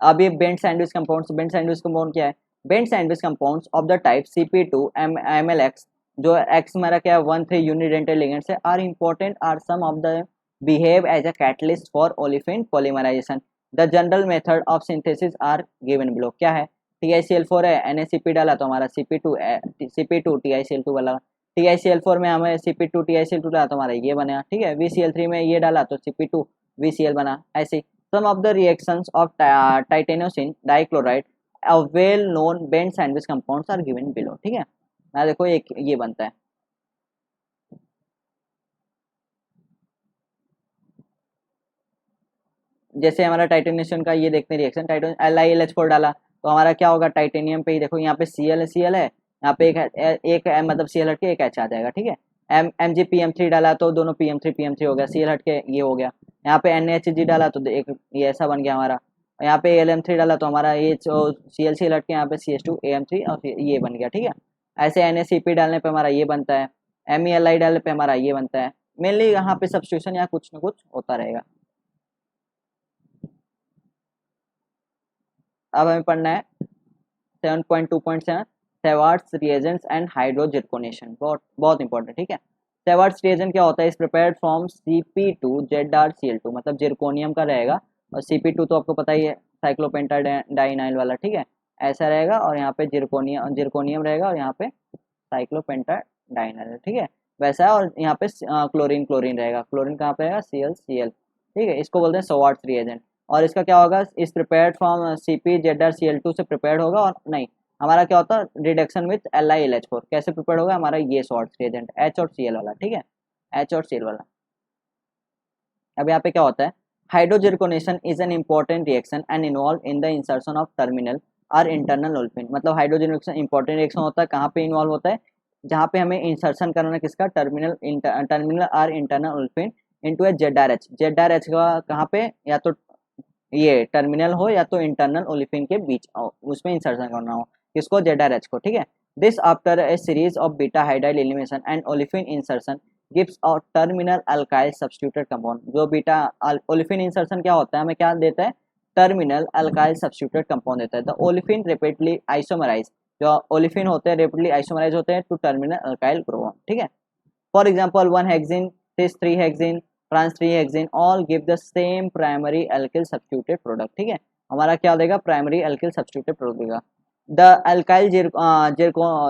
अब ये बेंट सैंडविच कंपाउंड क्या है? Bent sandwich compounds of the type Cp2 MLX, जो X हमारा क्या है 1,3 यूनिडेंटल लिगेंड्स है, are important are some of the behave as a catalyst for olefin polymerisation. The general method of synthesis are given below. क्या है? TiCl4 है, NaCP डाला तो हमारा Cp2 TiCl2 वाला, TiCl4 में हमें Cp2 TiCl2 डाला तो हमारा ये बना, ठीक है। VCl3 में ये डाला तो Cp2 VCl बना, ऐसे। Some of the reactions of titanosin dichloride, a well-known bent sandwich compounds are given below, ठीक है। ना देखो एक ये बनता है, जैसे हमारा टाइटेनियम का ये देखते हैं रिएक्शन, टाइटेनियम LiLH4 डाला तो हमारा क्या होगा, टाइटेनियम पे ही देखो यहाँ पे Cl है, यहाँ पे एक मतलब Cl हट के एक H आ जाएगा, ठीक है। MgPm3 डाला तो दोनों PM3 हो गया, Cl हट के ये हो गया। यहाँ पे NaHG डाला तो एक ये ऐसा बन गया हमारा। यहाँ पे Al3 डाला तो हमारा ये Cl हट के यहाँ पे CH2AM3 और ये बन गया, ठीक है। ऐसे NaCP डालने पे हमारा ये बनता है, MElI डालने पे हमारा ये बनता है। मेनली यहाँ पे सब्स्टिट्यूशन या कुछ न कुछ होता रहेगा। अब हमें पढ़ना है 7.2.7 सेवार्ट्स रिएजेंट्स एंड हाइड्रोजिरकोनेशन, बहुत बहुत इंपॉर्टेंट, ठीक है। सेवार्ट्स रिएजेंट क्या होता है? इज प्रिपेयर्ड फ्रॉम Cp2ZrCl2, मतलब जिरकोनियम का रहेगा, और Cp2 तो आपको पता ही है साइक्लोपेंटाडाइनाइल वाला, ठीक है, ऐसा रहेगा। और यहाँ पे जिरकोनियम रहेगा और यहाँ पे साइक्लोपेंटाडाइनाइल, ठीक है, वैसा है। और यहाँ पे क्लोरीन रहेगा, क्लोरीन कहाँ पे रहेगा? ClCl, ठीक है। इसको बोलते हैं सेवार्ट्स रिएजेंट। और इसका क्या होगा? इस प्रिपेयर्ड फ्रॉम CpZrCl2 से प्रिपेयर्ड होगा, और नहीं हमारा क्या होता है रिडक्शन विथ LiLH4, कैसे प्रिपेयर्ड होगा हमारा ये सॉल्ट रिएजेंट H और Cl वाला, ठीक है, H और Cl वाला। अब यहाँ पे क्या होता है? Hydrozirconation is an important reaction and involve in the insertion of terminal और इंटरनल ओल्फिन, मतलब हाइड्रोजिरकोनेशन इंपॉर्टेंट रिएक्शन होता है, कहाँ पे इन्वॉल्व होता है? जहाँ पे हमें इंसर्शन करना है किसका? टर्मिनल और इंटरनल ओल्फिन इनटू ए ZrH का, कहाँ पे? या तो ये टर्मिनल हो या तो इंटरनल ओलिफिन के बीच उसमें इंसर्शन करना हो, किसको? ZrH को, ठीक है। This after a series of beta hydride elimination and olefin insertion gives a terminal alkyl substituted compound. जो बीटा ओलिफिन इंसर्शन क्या होता है, हमें क्या देता है? टर्मिनल अल्काइल सब्स्टिट्यूटेड कंपाउंड देता है। द ओलिफिन रेपिडली आइसोमराइज, जो ओलिफिन होते हैं रेपिडली आइसोमराइज होते हैं टू टर्मिनल अल्काइल ग्रुप, ठीक है। फॉर एग्जाम्पल 1-हेक्सिन, cis-3-हेक्सिन, trans-3-हेक्सिन all give the same primary alkyl substituted product, ठीक है। हमारा क्या देगा? प्राइमरी अल्किल सब्स्टिट्यूटेड प्रोडक्ट देगा। The alkyl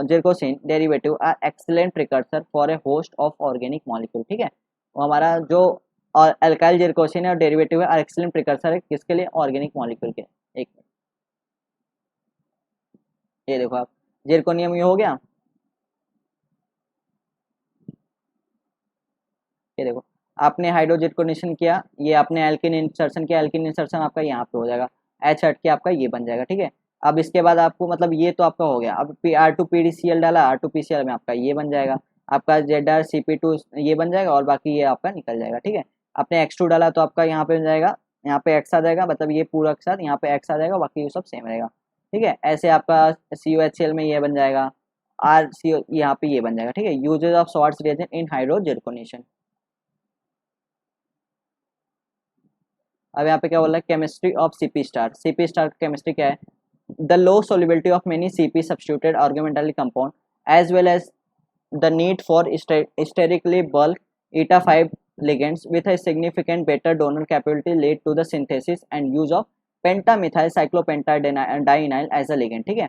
zirconocene derivative are excellent precursor for a host of organic molecule, ठीक है। हमारा जो अल्काइल जिरकोसिन है और डेरिवेटिव है, एक्सीलेंट प्रिकर्सर है किसके लिए? ऑर्गेनिक मॉलिक्यूल के। एक ये देखो आप, जिरकोनियम ये हो गया, ये देखो आपने हाइड्रोजिरकोनेशन किया, ये आपने एल्किन इंसर्शन किया, एल्किन इंसर्शन आपका यहाँ पे हो जाएगा, H हट के आपका ये बन जाएगा, ठीक है। अब इसके बाद आपको मतलब ये तो आपका हो गया, अब R2PDCl डाला, R2PCl में आपका ये बन जाएगा, आपका ZrCp2 ये बन जाएगा, और बाकी ये आपका निकल जाएगा, ठीक है। आपने X2 डाला तो आपका यहाँ पे बन जाएगा, यहाँ पे X आ जाएगा, मतलब ये पूरा के साथ यहाँ पे X आ जाएगा, बाकी ये सब सेम रहेगा, ठीक है। ऐसे आपका CuHCl में ये बन जाएगा, RCO यहाँ पे ये बन जाएगा, ठीक है। Usage of sorts reagent in हाइड्रोजिरकोनेशन। अब यहाँ पे क्या बोल रहा है? Chemistry of CP star chemistry क्या है? The low solubility of many CP substituted organometallic compound as well as the need for sterically bulk eta 5 ligands with a significant better donor capability lead to the synthesis and use of pentamethyl cyclopentadienyl as a ligand, ठीक है।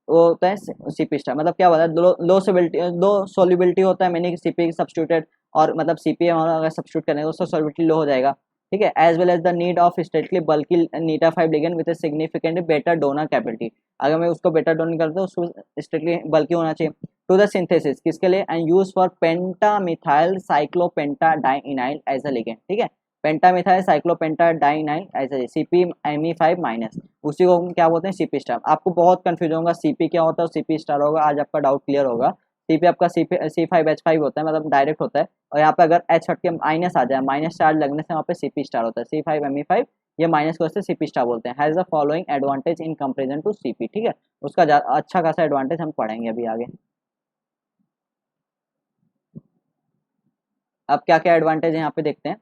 वो होता है CP star, मतलब क्या होता है, लो solubility होता है मैंने सीपी सब्स्टिट्यूटेड, और मतलब सीपी अगर सब्स्टिट्यूट करेंगे तो उसका सोल्युबिलिटी लो हो जाएगा, ठीक है। As well as the need of stately bulky eta 5 ligand with significant better donor capability, अगर मैं उसको बेटर डोनर करता हूँ उसको स्टेटली बल्कि होना चाहिए। टू द सिंथेसिस किसके लिए, and use for pentamethyl cyclopentadienyl as a ligand, ठीक है। पेंटामिथाइल साइक्लोपेंटाडाइइनाइल एज अ CpMe5 माइनस, उसी को हम क्या बोलते हैं सीपी स्टार। आपको बहुत कंफ्यूजन होगा सीपी क्या होता है और सीपी स्टार होगा, आज आपका डाउट क्लियर होगा। सीपी आपका C5H5 होता है, मतलब डायरेक्ट होता है, और यहाँ पे अगर H हट के माइनस आ जाए, माइनस चार्ज लगने से वहाँ पे सीपी स्टार होता है। C5Me5 ये माइनस को वजह से सीपी स्टार बोलते हैं। Has the following advantage in comparison to Cp, ठीक है। उसका अच्छा खासा एडवांटेज हम पढ़ेंगे अभी आगे। अब क्या क्या एडवांटेज है यहाँ पे देखते हैं।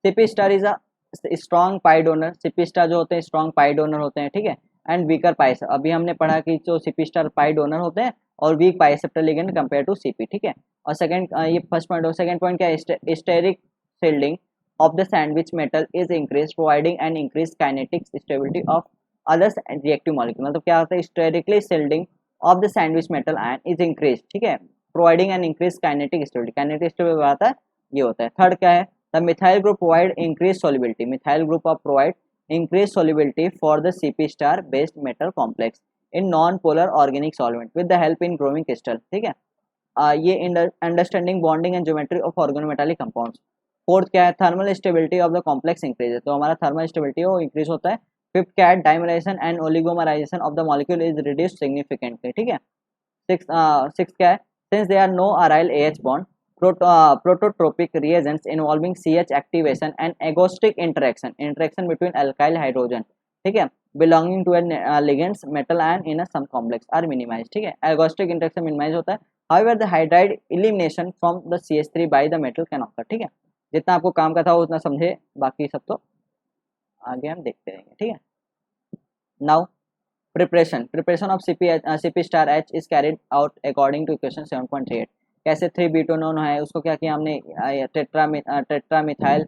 CP star is a strong pi donor, CP star जो होते हैं स्ट्रॉन्ग पाई डोनर होते हैं, ठीक है। एंड वीकर पाई, अभी हमने पढ़ा कि जो सीपी स्टार पाई डोनर होते हैं और weak pi acceptor ligand compare to Cp, ठीक है। और सेकंड ये फर्स्ट पॉइंट हो, सेकंड पॉइंट क्या है, steric shielding of the sandwich metal is increased providing an increased kinetic stability of other reactive molecule, मतलब क्या होता है, sterically shielding of the sandwich metal ion is increased, ठीक है, providing an increased kinetic stability, kinetic stability आता है ये होता है। थर्ड क्या है, the methyl group provide increased solubility, methyl group of provide increased solubility for the CP star based metal complex in non-polar organic solvent with the help in growing crystal, ठीक है। ये understanding bonding and geometry of organometallic compounds. Fourth क्या है, thermal stability of the complex increase है, तो हमारा thermal stability वो increase होता है। फिफ्थ क्या है, dimerization and oligomerization of the molecule is reduce significantly, ठीक है। सिक्स क्या है, since they are no aryl AH bond prototropic reagents involving CH activation and agostic interaction between alkyl hydrogen, ठीक है, belonging to a ligands metal ion in a some complex are minimized, ठीक है। एगोस्टिक interaction minimise होता है। however the hydride elimination from the CH3 by the metal can occur, ठीक है। जितना आपको काम का था वो उतना समझे, बाकी सब तो आगे हम देखते रहेंगे, ठीक है। Now preparation of CP star H is carried out according to equation 7.38। कैसे 3 ब्यूटेनॉन है उसको क्या किया हमने, टेट्रामिथाइल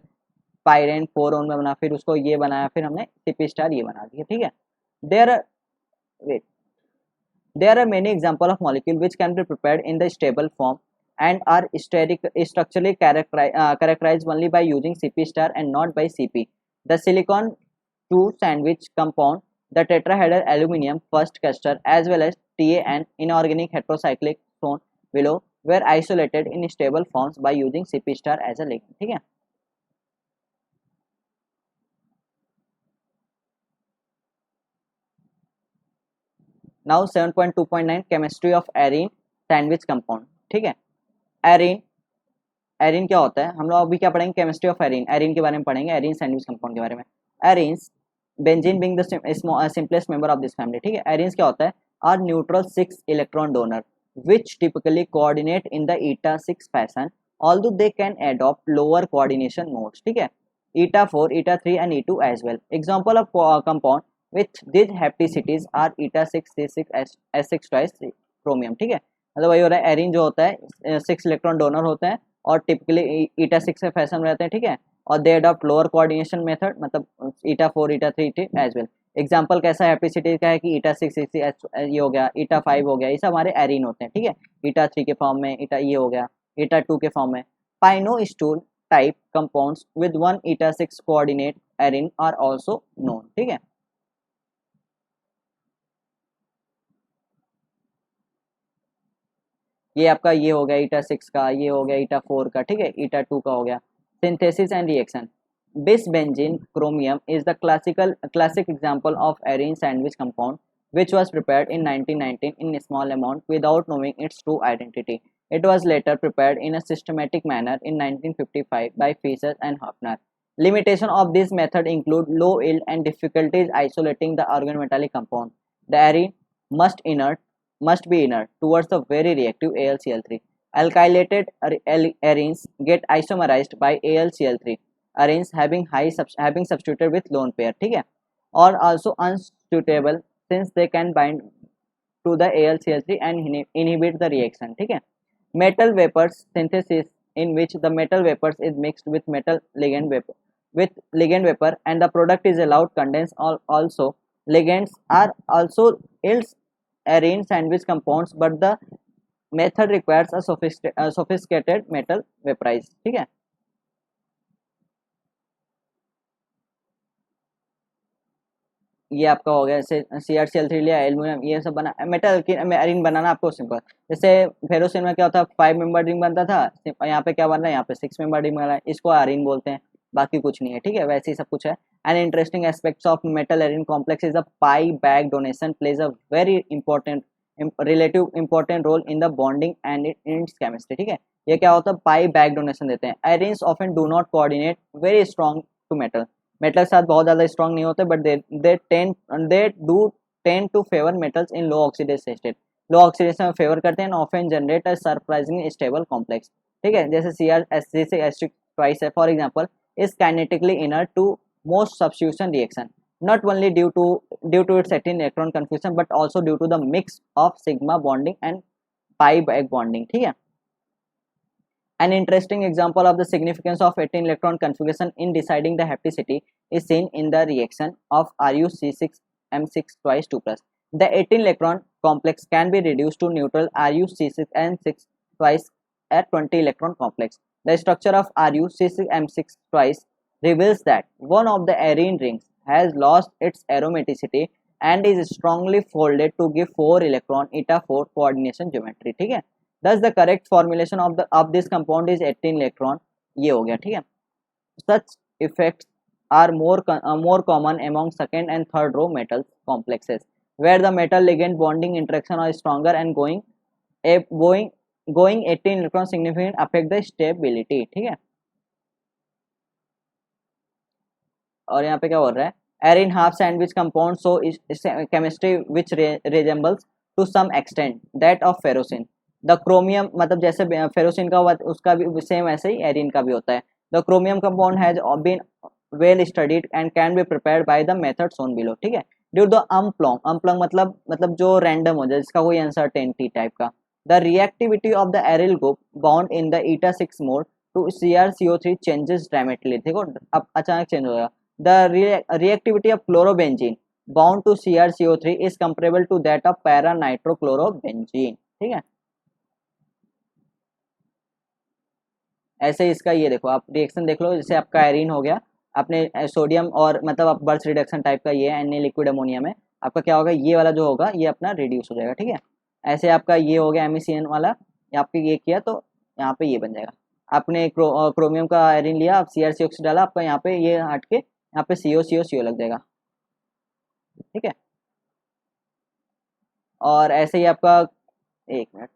पायरेन 4 में बना, फिर उसको ये बनाया, फिर हमने CP स्टार ये बना दिया, ठीक है। There wait there are many examples of molecule which can be prepared in the stable form and are structurally characterized only by using CP star and not by CP. The silicon 2 sandwich compound, the tetrahedral aluminum first cluster as well as TA and inorganic heterocyclic shown below were isolated in stable forms by using CP star as a ligand, ठीक है। Now 7.2.9 chemistry of arene sandwich compound, ठीक है। Arene arene क्या होता है, हम लोग अभी क्या पढ़ेंगे, केमिस्ट्री ऑफ एरीन, एरीन के बारे में पढ़ेंगे, एरीन सैंडविच कंपाउंड के बारे में। Arenes benzene being the simplest member of this family, ठीक है। एरीन्स क्या होता है, are neutral 6 electron donor which typically coordinate in the eta 6 fashion although they can adopt lower coordination modes, ठीक है, eta 4 eta 3 and E2 as well। example of compound with these hapticities are eta 6 C6 S6 twice chromium, ठीक है। मतलब वही हो रहा है, arene जो होता है 6 इलेक्ट्रॉन डोनर होते हैं और टिपिकली ईटा 6 के फैशन में रहते हैं, ठीक है। और दे अडॉप्ट लोअर कोऑर्डिनेशन मेथड, मतलब ईटा 4 ईटा 3 एज वेल। एग्जाम्पल कैसा है, हैप्टिसिटी का है कि ईटा 6 ये हो गया, ईटा 5 हो गया, ये सब हमारे एरीन होते हैं, ठीक है। ईटा 3 के फॉर्म में, ईटा ये हो गया, ईटा 2 के फॉर्म में। Piano stool type compounds with 1 eta 6 coordinate arene are also known, ठीक है। ये आपका ये हो गया ईटा 6 का, ये हो गया ईटा 4 का, ठीक है, ईटा 2 का हो गया। Synthesis and reaction, bisbenzene chromium is the classic example of arene sandwich compound which was prepared in 1919 in a small amount without knowing its true identity. It was later prepared in a systematic manner in 1955 by Fischer and Hofner. Limitation of this method include low yield and difficulties isolating the organometallic compound. The arene must be inert towards the very reactive AlCl3. Alkylated arenes get isomerized by AlCl3 arenes having substituted with lone pair, ठीक है, or also unsuitable since they can bind to the AlCl3 and inhibit the reaction, ठीक है। Metal vapor synthesis in which the metal vapors is mixed with metal ligand vapor and the product is allowed condense. Also ligands are also yields arene sandwich compounds, but the method requires a sophisticated metal vaporize. ठीक है, ये आपका हो गया। जैसे CrCl3 लिया, aluminium, ये सब बना मेटल की अरीन बनाना आपको सिंपल। जैसे फेरोसिन में क्या होता है, 5 मेंबर रिंग बनता था, यहाँ पे क्या बन रहा है, यहाँ पे 6 मेंबर रिंग बन रहा है, इसको अरीन बोलते हैं, बाकी कुछ नहीं है। ठीक है, वैसे ही सब कुछ है। An interesting aspects of metal arene complex is the pi back donation plays a very important relative important role in the bonding and its chemistry. ठीक है, ये क्या होता है, पाई बैग डोनेशन देते हैं। Arenes often do not coordinate very strong to metal, metal के साथ बहुत ज़्यादा स्ट्रॉन्ग नहीं होते, but they do tend to favour metals in low oxidation state, low oxidation में फेवर करते हैं, often generate a surprisingly stable complex. ठीक है, जैसे CrSg6 ट्वाइस है for example is kinetically inert to most substitution reaction, not only due to its 18 electron confusion but also due to the mix of sigma bonding and pi back bonding. ठीक है, an interesting example of the significance of 18 electron configuration in deciding the hapticity is seen in the reaction of RuC6M6 twice 2 plus. The 18 electron complex can be reduced to neutral RuC6M6 twice at 20 electron complex. The structure of RuC6M6 twice reveals that one of the arene rings has lost its aromaticity and is strongly folded to give 4 electron eta 4 coordination geometry. ठीक है, thus the correct formulation of this compound is 18 electron, ये हो गया। ठीक है, such effects are more common among second and third row metal complexes where the metal ligand bonding interaction are stronger and going 18 electron significant affect the stability। ठीक है, और यहाँ पे क्या हो रहा है, arene half sandwich compound so is chemistry which resembles to some extent that of ferrocene. The chromium मतलब जैसे फेरोसिन का हुआ उसका भी सेम ऐसे ही एरिन का भी होता है। The chromium compound has been well studied and can be prepared by the method shown below. ठीक है, ड्यू द अम्प्लॉन्ग मतलब जो रैंडम हो जाए, जिसका कोई अनसर्टेनिटी टाइप का। The reactivity of the aryl group bound in the eta 6 mode to CrCO3 changes dramatically. देखो अब अचानक चेंज होगा। The reactivity of chlorobenzene bound to CrCO3 is comparable to that of para nitrochlorobenzene. ठीक है, ऐसे ही इसका ये देखो, आप रिएक्शन देख लो, जैसे आपका एरीन हो गया, आपने सोडियम और मतलब आप बर्स रिडक्शन टाइप का ये है, लिक्विड अमोनिया में आपका क्या होगा, ये वाला जो होगा ये अपना रिड्यूस हो जाएगा। ठीक है, ऐसे आपका ये हो गया MECN वाला, आपके ये किया तो यहाँ पे ये बन जाएगा। आपने क्रोमियम का एरीन लिया, आप CrCO6 डाला, आपका यहाँ पे ये हट के यहाँ पे CO लग जाएगा। ठीक है, और ऐसे ही आपका, एक मिनट,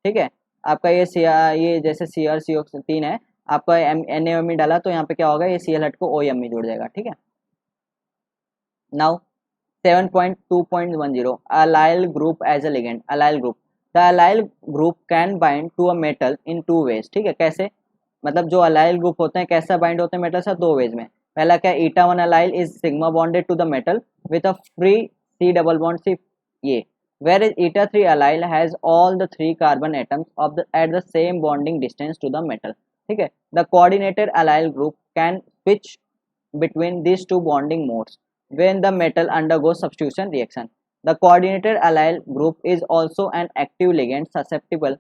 ठीक है, आपका ये जैसे CrCO3 है, आपका NaMe डाला तो यहाँ पे क्या होगा, ये Cl हट को OM में जुड़ जाएगा। ठीक है, now 7.2.10 allyl group as a ligand। allyl group, the allyl group can bind to a metal in two ways। ठीक है, कैसे, मतलब जो allyl group होते हैं कैसा बाइंड होते हैं मेटल से, दो वेज में। पहला क्या, eta1 allyl is sigma bonded to the metal with a free C double bond C, ये, whereas eta3 allyl has all the 3 carbon atoms at the same bonding distance to the metal। ठीक है, the coordinated allyl group can switch between these two bonding modes when the metal undergoes substitution reaction। The coordinated allyl group is also an active ligand susceptible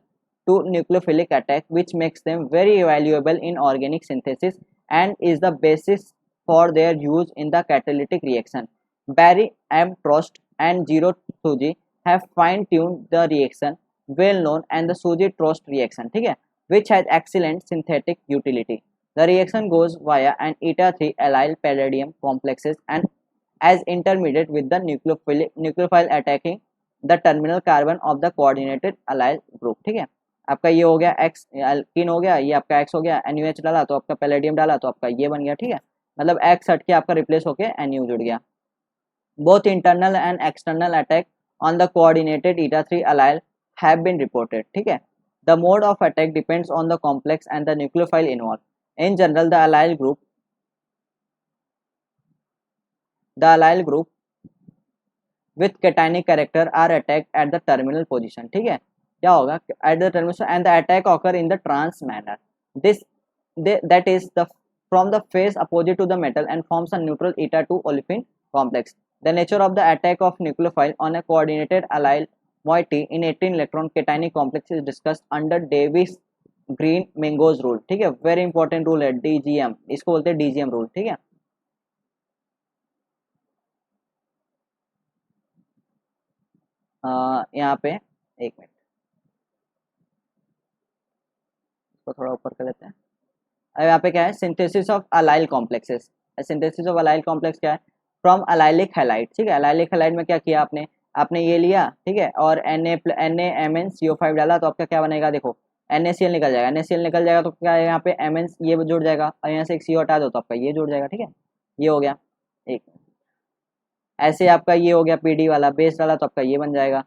to nucleophilic attack, which makes them very valuable in organic synthesis and is the basis for their use in the catalytic reaction। Barry M. Trost and Jiro Tsuji have fine-tuned the reaction well known and the Tsuji-Trost reaction, ठीक है, which has excellent synthetic utility। The reaction goes via an eta3 allyl palladium complexes and as intermediate with the nucleophile attacking the terminal carbon of the coordinated allyl group। ठीक है, आपका ये हो गया X alkene हो गया, ये आपका X हो गया, NuH डाला तो आपका पैलेडियम डाला तो आपका ये बन गया। ठीक है, मतलब X हट के आपका रिप्लेस होके Nu जुड़ गया। Both internal and external attack on the coordinated eta3 allyl have been reported। ठीक है, the mode of attack depends on the complex and the nucleophile involved। In general the allyl group with cationic character are attacked at the terminal position। ठीक है, क्या होगा at the terminus and the attack occur in the trans manner this that is the from the phase opposite to the metal and forms a neutral eta 2 olefin complex. The nature of the attack of nucleophile on a coordinated allyl moiety in 18 electron cationic complex is discussed under Davis green mangoes rule. ठीक है, very important rule है DGM, इसको बोलते हैं DGM rule. ठीक है, यहाँ पे एक मिनट इसको थोड़ा ऊपर कर लेते हैं. अब यहाँ पे क्या है, synthesis of allyl complexes. Synthesis of allyl complex क्या है, फ्रॉम अलाइलिक हैलाइड. ठीक है, अलाइलिक हैलाइड में क्या किया आपने, आपने ये लिया. ठीक है, और NaMnCO5 डाला तो आपका क्या बनेगा, देखो NaCl निकल जाएगा. NaCl निकल जाएगा तो क्या है, यहाँ पे Mn ये जुड़ जाएगा और यहाँ से एक CO हटा दो तो आपका ये जुड़ जाएगा. ठीक है, ये हो गया एक. ऐसे आपका ये हो गया PD वाला, बेस डाला तो आपका ये बन जाएगा.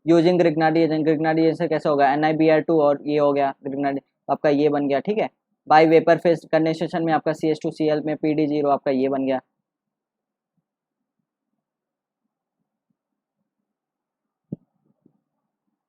यूजिंग ग्रिग्नार्डी एजेंट, ग्रिग्नार्डी जैसे कैसे होगा NiBr2 और ये हो गया ग्रिग्नार्डी तो आपका ये बन गया. ठीक है, बाई वेपर फेज कंडेंसेशन में आपका CH2Cl में PD0 आपका ये बन गया.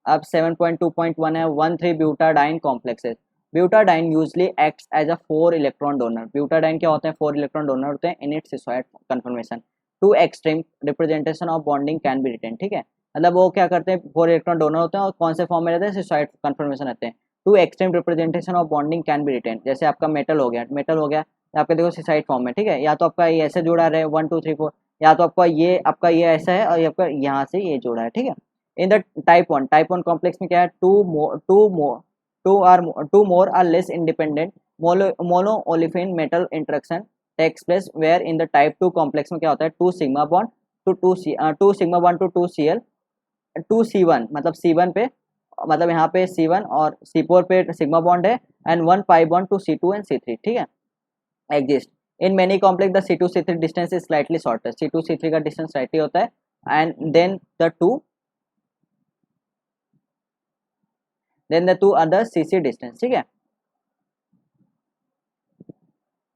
अब 7.2.1 है 1,3 butadiene complexes. Butadiene usually acts as a 4 electron donor. Butadiene क्या होते हैं, 4 इलेक्ट्रॉन डोनर होते हैं in its cisoid conformation. Two extreme representation of bonding can be written. ठीक है, मतलब वो क्या करते हैं, 4 इलेक्ट्रॉन डोनर होते हैं और कौन से फॉर्म में रहते हैं, सिसॉइड कन्फर्मेशन रहते हैं. Two extreme representation of bonding can be written. जैसे आपका मेटल हो गया, मेटल हो गया आपका देखो सिसाइड फॉर्म में. ठीक है, या तो आपका ये ऐसे जुड़ा रहे 1 2 3 4, या तो आपका ये ऐसा है और आपका यहाँ से ये जुड़ा है. ठीक है, in the type one complex में क्या है, two more or less independent mono olefin metal interaction takes place, where in the type 2 complex में क्या होता है, 2 sigma bond to sigma bond to 2Cl 2C1 मतलब C1 पे, मतलब यहाँ पे C1 और C4 पे सिग्मा बॉन्ड है and 1 pi bond to C2 and C3. ठीक है, exist in many complex the C2C3 distance is slightly shorter. C2C3 का डिस्टेंस स्लाइटली होता है and then the two other CC distance. ठीक है,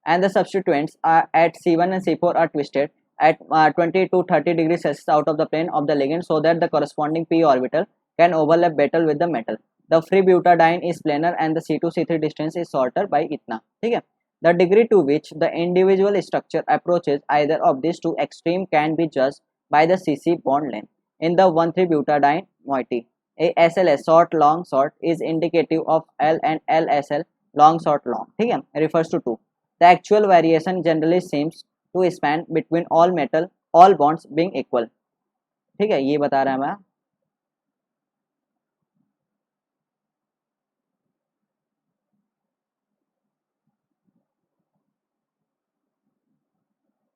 and the substituents are at C1 and C4 are twisted at 20 to 30 degrees Celsius out of the plane of the ligand so that the corresponding p orbital can overlap better with the metal. The free butadiene is planar and the C2C3 distance is shorter by itna. ठीक है, the degree to which the individual structure approaches either of these two extremes can be judged by the CC bond length. In the 1,3 butadiene moiety, a SLS short long short is indicative of L and LSL long short long. ठीक है, refers to 2. The actual variation generally seems to span between all bonds being equal. ठीक है, ये बता रहा है मैं.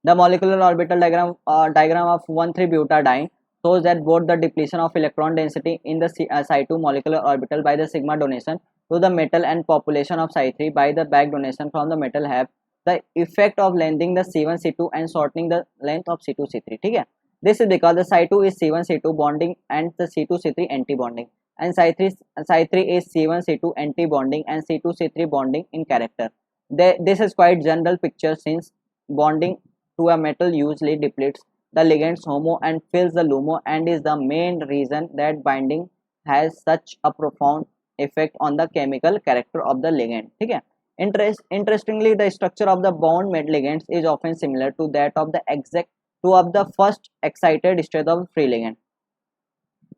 The molecular orbital diagram of 1,3 butadiene shows that both the depletion of electron density in the Psi2 molecular orbital by the sigma donation to the metal and population of Psi3 by the back donation from the metal have the effect of lengthening the C1 C2 and shortening the length of C2 C3. ठीक है, this is because the Psi2 is C1 C2 bonding and the C2 C3 anti bonding and Psi3 is C1 C2 anti bonding and C2 C3 bonding in character. This is quite general picture since bonding to a metal usually depletes the ligand's HOMO and fills the LUMO and is the main reason that binding has such a profound effect on the chemical character of the ligand. ठीक है, interestingly, the structure of the bound ligands is often similar to that of the first excited state of free ligand.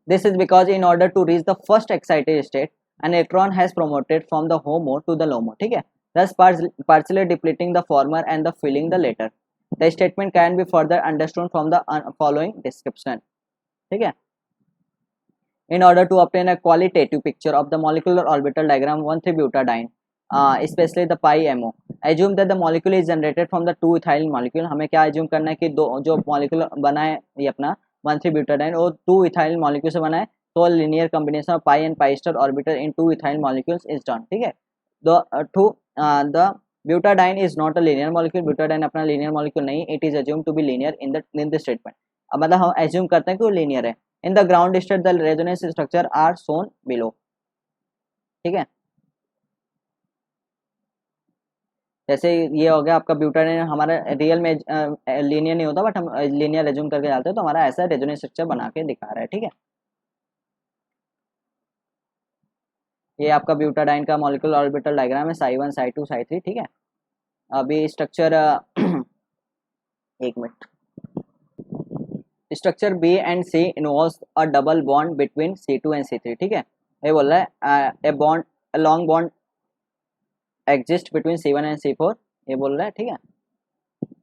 This is because in order to reach the first excited state, an electron has promoted from the HOMO to the LUMO. ठीक है, thus partially depleting the former and the filling the latter. The statement can be further understood from the following description. ठीक है, in order to obtain a qualitative picture of the molecular orbital diagram 1,3 butadiene, especially the pi MO, assume that the molecule is generated from the 2 ethyl molecule. हमें क्या assume करना है कि दो जो molecule बना है ये अपना 1,3 butadiene वो 2 ethyl molecule से बना है, तो linear combination of pi and pi star orbital in 2 ethyl molecules is done. ठीक है, the butadiene is not a linear molecule. butadiene अपना linear molecule नहीं, it is assumed to be linear in the statement. अब मतलब हम assume करते हैं कि वो linear है. In the ground state the resonance structure are shown below. ठीक है, जैसे ये हो गया आपका ब्यूटाडाइन, हमारा रियल में लीनियर नहीं होता बट हम लीनियर एज्यूम करके डालते हैं, तो हमारा ऐसा रेजोनेंस स्ट्रक्चर बना के दिखा रहा है, ठीक है। ये आपका ब्यूटाडाइन का मॉलिक्यूलर ऑर्बिटल डायग्राम है, साई 1 साई 2 साई 3, ठीक है। अभी स्ट्रक्चर एक मिनट, structure B and C involves a double bond between C2 and C3, ठीक है। ये बोल रहा है a bond, a long bond exist between C1 and C4, ये बोल रहा है, ठीक है।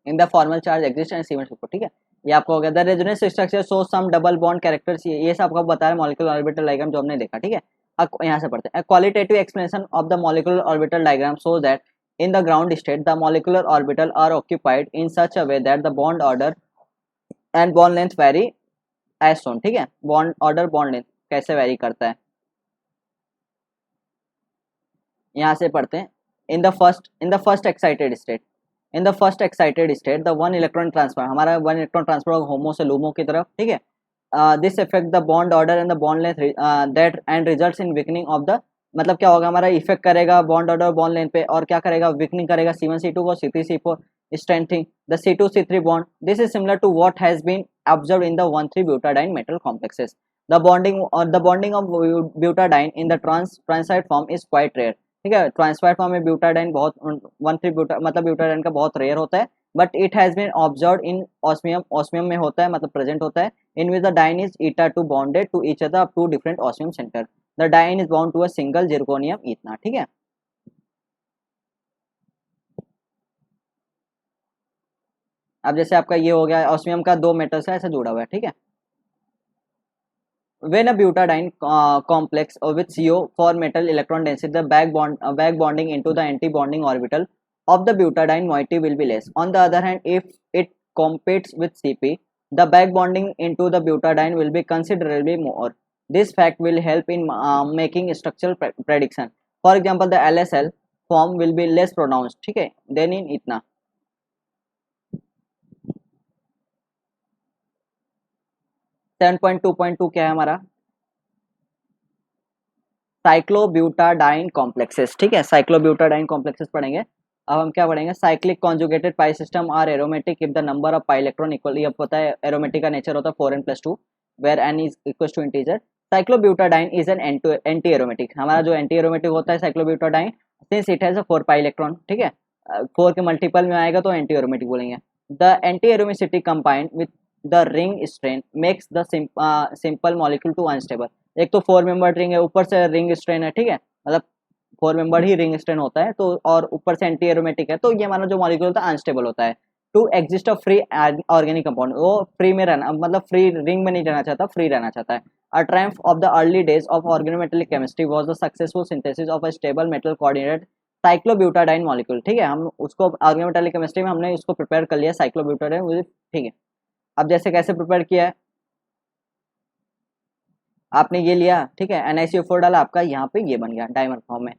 In the formal charge exist and C1 C4, ठीक है। ये आपको हो गया। The resonance structure show some double bond characters, ये सब आपको बता रहा है मॉलिक्यूलर ऑर्बिटल डायग्राम जो हमने देखा, ठीक है। अब यहाँ से पढ़ते हैं। Qualitative explanation of the molecular orbital diagram show that in the ground state the molecular orbital are occupied in such a way that the bond order and bond length vary as shown, ठीक है। Bond order bond length कैसे very करता है, यहाँ से पढ़ते हैं। In the first excited state, in the first excited state the one electron transfer, हमारा वन इलेक्ट्रॉन ट्रांसफर होमो से लूमो की तरफ, ठीक है। This effect the bond order and the bond length that and results in weakening of the, मतलब क्या होगा, हमारा इफेक्ट करेगा बॉन्ड ऑर्डर और बॉन्ड लेंथ पे, और क्या करेगा, वीकनिंग करेगा C1 C2 को, C3 C4, strengthening the C2 C3 bond. This is similar to what has been observed in the 1,3 butadiene metal complexes. The bonding of butadiene in the transide form is quite rare, ठीक है। ट्रांसफाइड form में butadiene बहुत 1,3 buta मतलब butadiene का बहुत rare होता है, but it has been observed in osmium, osmium में होता है, मतलब प्रेजेंट होता है। In which the diene is eta2 bonded to each other up to different osmium center, the diene is bound to a single zirconium इतना, ठीक है। अब जैसे आपका ये हो गया, ऑस्मियम का दो मेटल से ऐसा जुड़ा हुआ है, ठीक है। When a butadiene complex with CO for metal electron density, the back bonding into the anti-bonding orbital of the butadiene moiety will be less. On the other hand, if it competes with CP, the back bonding into the butadiene will be considerably more. This fact will help in making structural prediction. For example, the LSL form will be less pronounced, ठीक है, than in इतना। 10.2.2 क्या है हमारा, cyclobutadiene complexes, ठीक है। Cyclobutadiene complexes पढ़ेंगे। अब हम क्या पढ़ेंगे, cyclic conjugated pi system are aromatic if the number of pi electron equal, ये पता है एरोमेटिक का नेचर होता है 4n+2 where n is equal to integer. Cyclobutadiene is an anti aromatic, हमारा जो एंटी एरोमेटिक होता है cyclobutadiene, since it has a 4 pi electron, ठीक है। 4 के मल्टीपल में आएगा तो एंटी एरोमेटिक बोलेंगे। The anti aromaticity combined with the ring strain makes the simple molecule to unstable. एक तो 4 मेंबर रिंग है, ऊपर से रिंग स्ट्रेन है, ठीक है, मतलब 4 मेंबर ही रिंग स्ट्रेन होता है, तो और ऊपर से एंटी एरोमेटिक है, तो ये हमारा जो मॉलिक्यूल होता है अनस्टेबल होता है। To exist a free organic compound, वो फ्री में रहना, मतलब फ्री रिंग में नहीं रहना चाहता, फ्री रहना चाहता है। A triumph of the early days of organometallic chemistry was the successful synthesis of a stable metal coordinated cyclobutadiene molecule, ठीक है। हम उसको ऑर्गेनोमेटेलिक केमिस्ट्री में हमने उसको प्रिपेयर कर लिया साइक्लोब्यूटाडाइन, ठीक है। अब जैसे कैसे प्रिपेयर किया है, आपने ये लिया, ठीक है, NiCO4 डाला, आपका यहाँ पे ये बन गया डायमर फॉर्म में।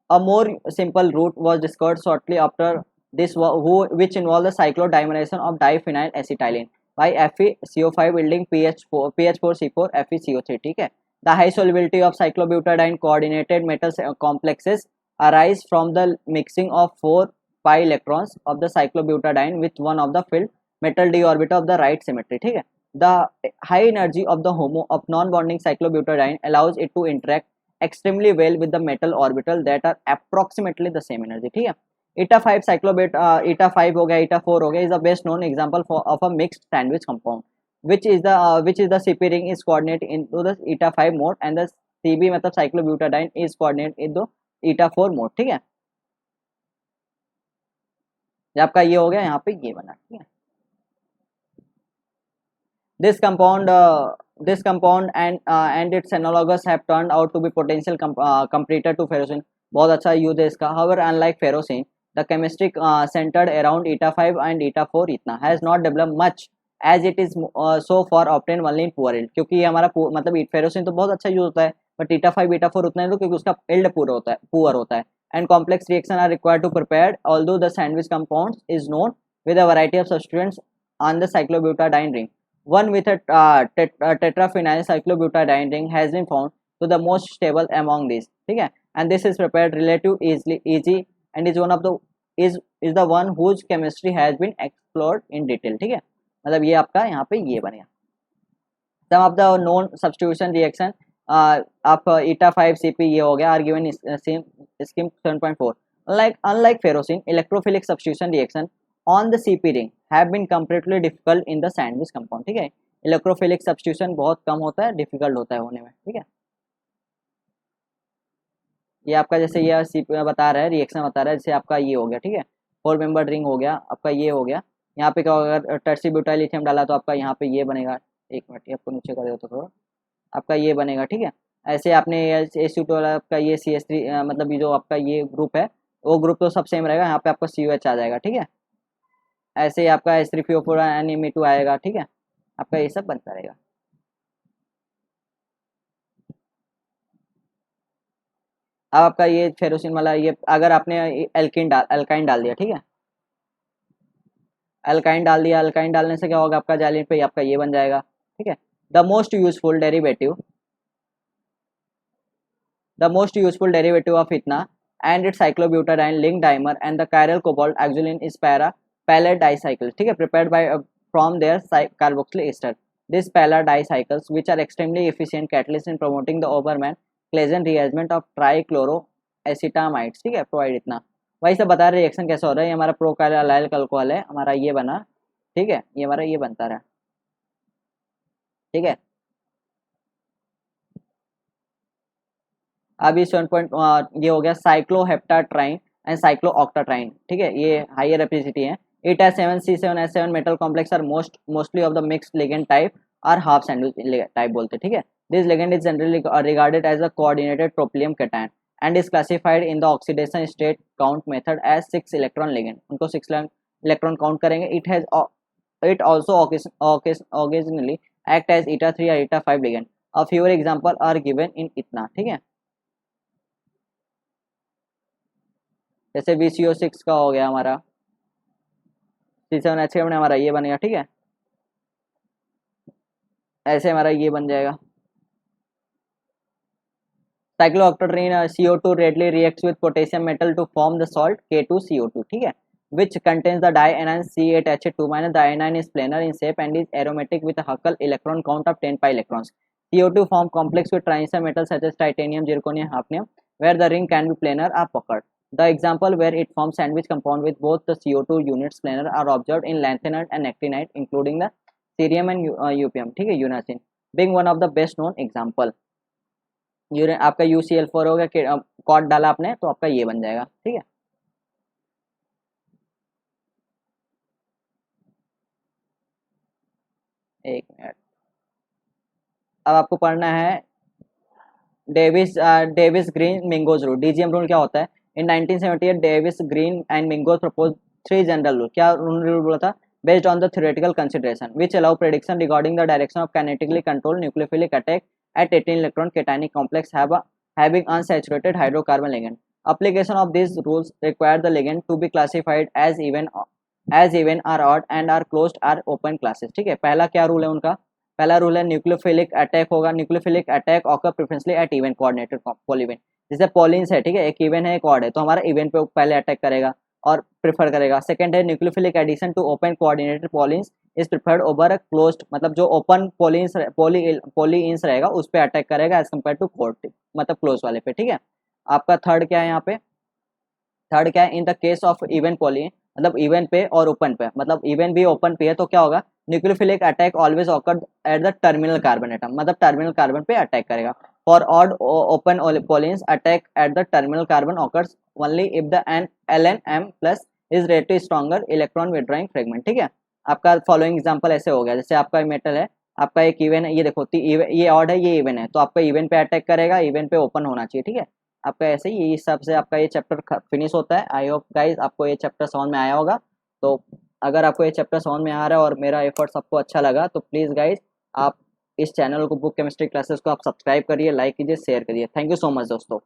A more simple route was discovered shortly after this which involve the cyclodimerization of diphenyl acetylene by FeCO5 building PH4C4 FeCO3, ठीक है। The high solubility of cyclobutadiene coordinated metal complexes arise from the mixing of 4 pi electrons of the cyclobutadiene with one of the filled metal d orbital of the right symmetry, ठीक है। The high energy of the HOMO of non-bonding cyclobutadiene allows it to interact extremely well with the metal orbital that are approximately the same energy, ठीक है। eta5 cyclobut eta5 हो गया, eta4 हो गया, is the best known example of a mixed sandwich compound which is the CP ring is coordinate into the eta5 mode and the CB मतलब cyclobutadiene is coordinate into eta4 mode, ठीक है। जब आपका ये हो गया, यहाँ पे ये बना, ठीक है। This compound and its analogous have turned out to be potential competitor to ferrocene. बहुत अच्छा यूज है इसका। However, unlike ferrocene, the chemistry centered around eta5 and eta4 इतना has not developed much as it is so far obtained only in poor yield, क्योंकि ये हमारा मतलब ferrocene तो बहुत अच्छा यूज होता है, बट eta5 eta4 उतना ही, तो क्योंकि उसका yield पुअर होता है and complex reaction are required to prepare, although the sandwich compounds is known with a variety of substituents on the cyclobutadiene ring. One with a tetraphenyl cyclobutadiene ring has been found to the most stable among these, ठीक है। And this is prepared relatively easy and is is the one whose chemistry has been explored in detail, ठीक है, मतलब ये आपका यहाँ पे ये बनेगा। Some of the known substitution reaction आप ईटा 5 CP ये हो गया, are given same scheme 7.4। Unlike ferrocene, electrophilic substitution reaction on the CP ring have been comparatively difficult in the sandwich compound, ठीक है, इलेक्ट्रोफिलिक सब्स्टिट्यूशन बहुत कम होता है, difficult होता है होने में, ठीक है। ये आपका जैसे ये CP बता रहा है, रिएक्शन बता रहा है, जैसे आपका ये हो गया, ठीक है, 4 मेंबर रिंग हो गया आपका, ये हो गया, यहाँ पे क्या होगा, अगर टर्सी ब्यूटाइल लिथियम डाला तो आपका यहाँ पे ये बनेगा, एक मिनट आपको नीचे कर दो तो थोड़ा, आपका ये बनेगा, ठीक है। ऐसे आपने SU2 वाला आपका ये CH3 मतलब ये जो आपका ये ग्रुप है वो ग्रुप तो सब सेम रहेगा, यहाँ पे आपका COH आ जाएगा, ठीक है। ऐसे ही आपका H3PO4 NME2 आएगा, ठीक है, आपका ये सब बनता रहेगा। अब आपका ये फेरोसिन वाला ये अगर आपने अल्काइन डाल दिया, ठीक है, अल्काइन डाल दिया, अल्काइन डालने से क्या होगा, आपका जालिन पे आपका ये बन जाएगा, ठीक है। The most useful derivative of इथना and its cyclobutadiene link dimer and the chiral cobalt axolin is palette dicycles, ठीक है, prepared by from their carboxyl ester. These palette dicycles which are extremely efficient catalyst in promoting the Obermann Claisen rearrangement of trichloroacetamides, ठीक है, provide इतना। वही सब बता रहे reaction कैसे हो रहा है, ये हमारा प्रोकाइल अल्कोहल है, हमारा ये बना, ठीक है, ये हमारा ये बनता रहा, ठीक है। अभी 7 ये हो गया साइक्लोहेप्टाट्राइन एंड साइक्लोऑक्टाट्राइन, ठीक है, ये हायर एफिनिटी है। It has 7C7H7 metal complex are mostly of the mixed ligand type और हाफ सैंडविच टाइप बोलते हैं, ठीक है। This ligand is generally regarded as a coordinated tropylium cation and is classified in the oxidation state count method as 6 electron ligand, उनको 6 electron count करेंगे। It also occasionally act as eta 3 or eta 5 ligand. A fewer example are given in इतना, ठीक है। जैसे VCO6 का हो गया हमारा C7H7 हमारा ये बनेगा, ठीक है, ऐसे हमारा ये बन जाएगा। साइक्लोऑक्टेट्रिन CO2 readily reacts with potassium metal to form the salt K2CO2, ठीक है, which contains the dianion C8H2 minus. The anion is planar in shape and is aromatic with a Huckel electron count of 10 pi electrons. CO2 form complex with transition metals such as titanium, zirconium, hafnium, where the ring can be planar or puckered. The example where it forms sandwich compound with both the CO2 units planar are observed in lanthanide and actinide, including the cerium and UPM, ठीक है, यूनासिन being one of the best known example. आपका UCl4 हो गया, cot डाला आपने तो आपका ये बन जाएगा, ठीक है। एक मिनट, अब आपको पढ़ना है Davies Green Mingos rule. DGM rule क्या होता है? In 1978 Davies Green and Mingos propose 3 general rule. क्या रूल बोला था? Based on the theoretical consideration which allow prediction regarding the direction of kinetically controlled nucleophilic attack at 18 electron cationic complex having unsaturated hydrocarbon ligand. Application of these rules require the ligand to be classified as even or odd and are closed or open classes, ठीक है। पहला क्या rule है उनका? पहला rule है nucleophilic attack होगा, nucleophilic attack occur preferentially at even coordinated polyene. जैसे पॉलिन्स है, ठीक है, एक इवन है एक ऑड है, तो हमारा इवन पे पहले अटैक करेगा और प्रेफर करेगा। सेकंड है nucleophilic addition to open coordinated polyenes is preferred over a closed, मतलब जो ओपन पॉलीइंस रहेगा उस पर अटैक करेगा एज कम्पेयर टू कोर्ड, मतलब क्लोज वाले पे, ठीक है। आपका थर्ड क्या है यहाँ पे? थर्ड क्या है? In the case of even poly, मतलब इवन पे और ओपन पे, मतलब इवन भी ओपन पे है तो क्या होगा? Nucleophilic attack always occur at the terminal carbon atom, मतलब टर्मिनल कार्बन पे अटैक करेगा। For odd open polyenes attack at the terminal carbon occurs only if the LNM plus is relatively stronger electron withdrawing fragment, ठीक है। आपका following example ऐसे हो गया, जैसे आपका मेटल है, आपका एक इवन है, ये देखो ये ऑड है, ये इवन है, तो आपका इवन पे अटैक करेगा, इवन पे ओपन होना चाहिए, ठीक है। आपका ऐसे ही इस हिसाब से आपका ये चैप्टर फिनिश होता है। आई होप गाइज आपको ये चैप्टर समझ में आया होगा। तो अगर आपको ये चैप्टर समझ में आ रहा है और मेरा एफर्ट्स आपको अच्छा लगा तो प्लीज़ गाइज आप इस चैनल को बुक केमिस्ट्री क्लासेस को आप सब्सक्राइब करिए, लाइक कीजिए, शेयर करिए। थैंक यू सो मच दोस्तों।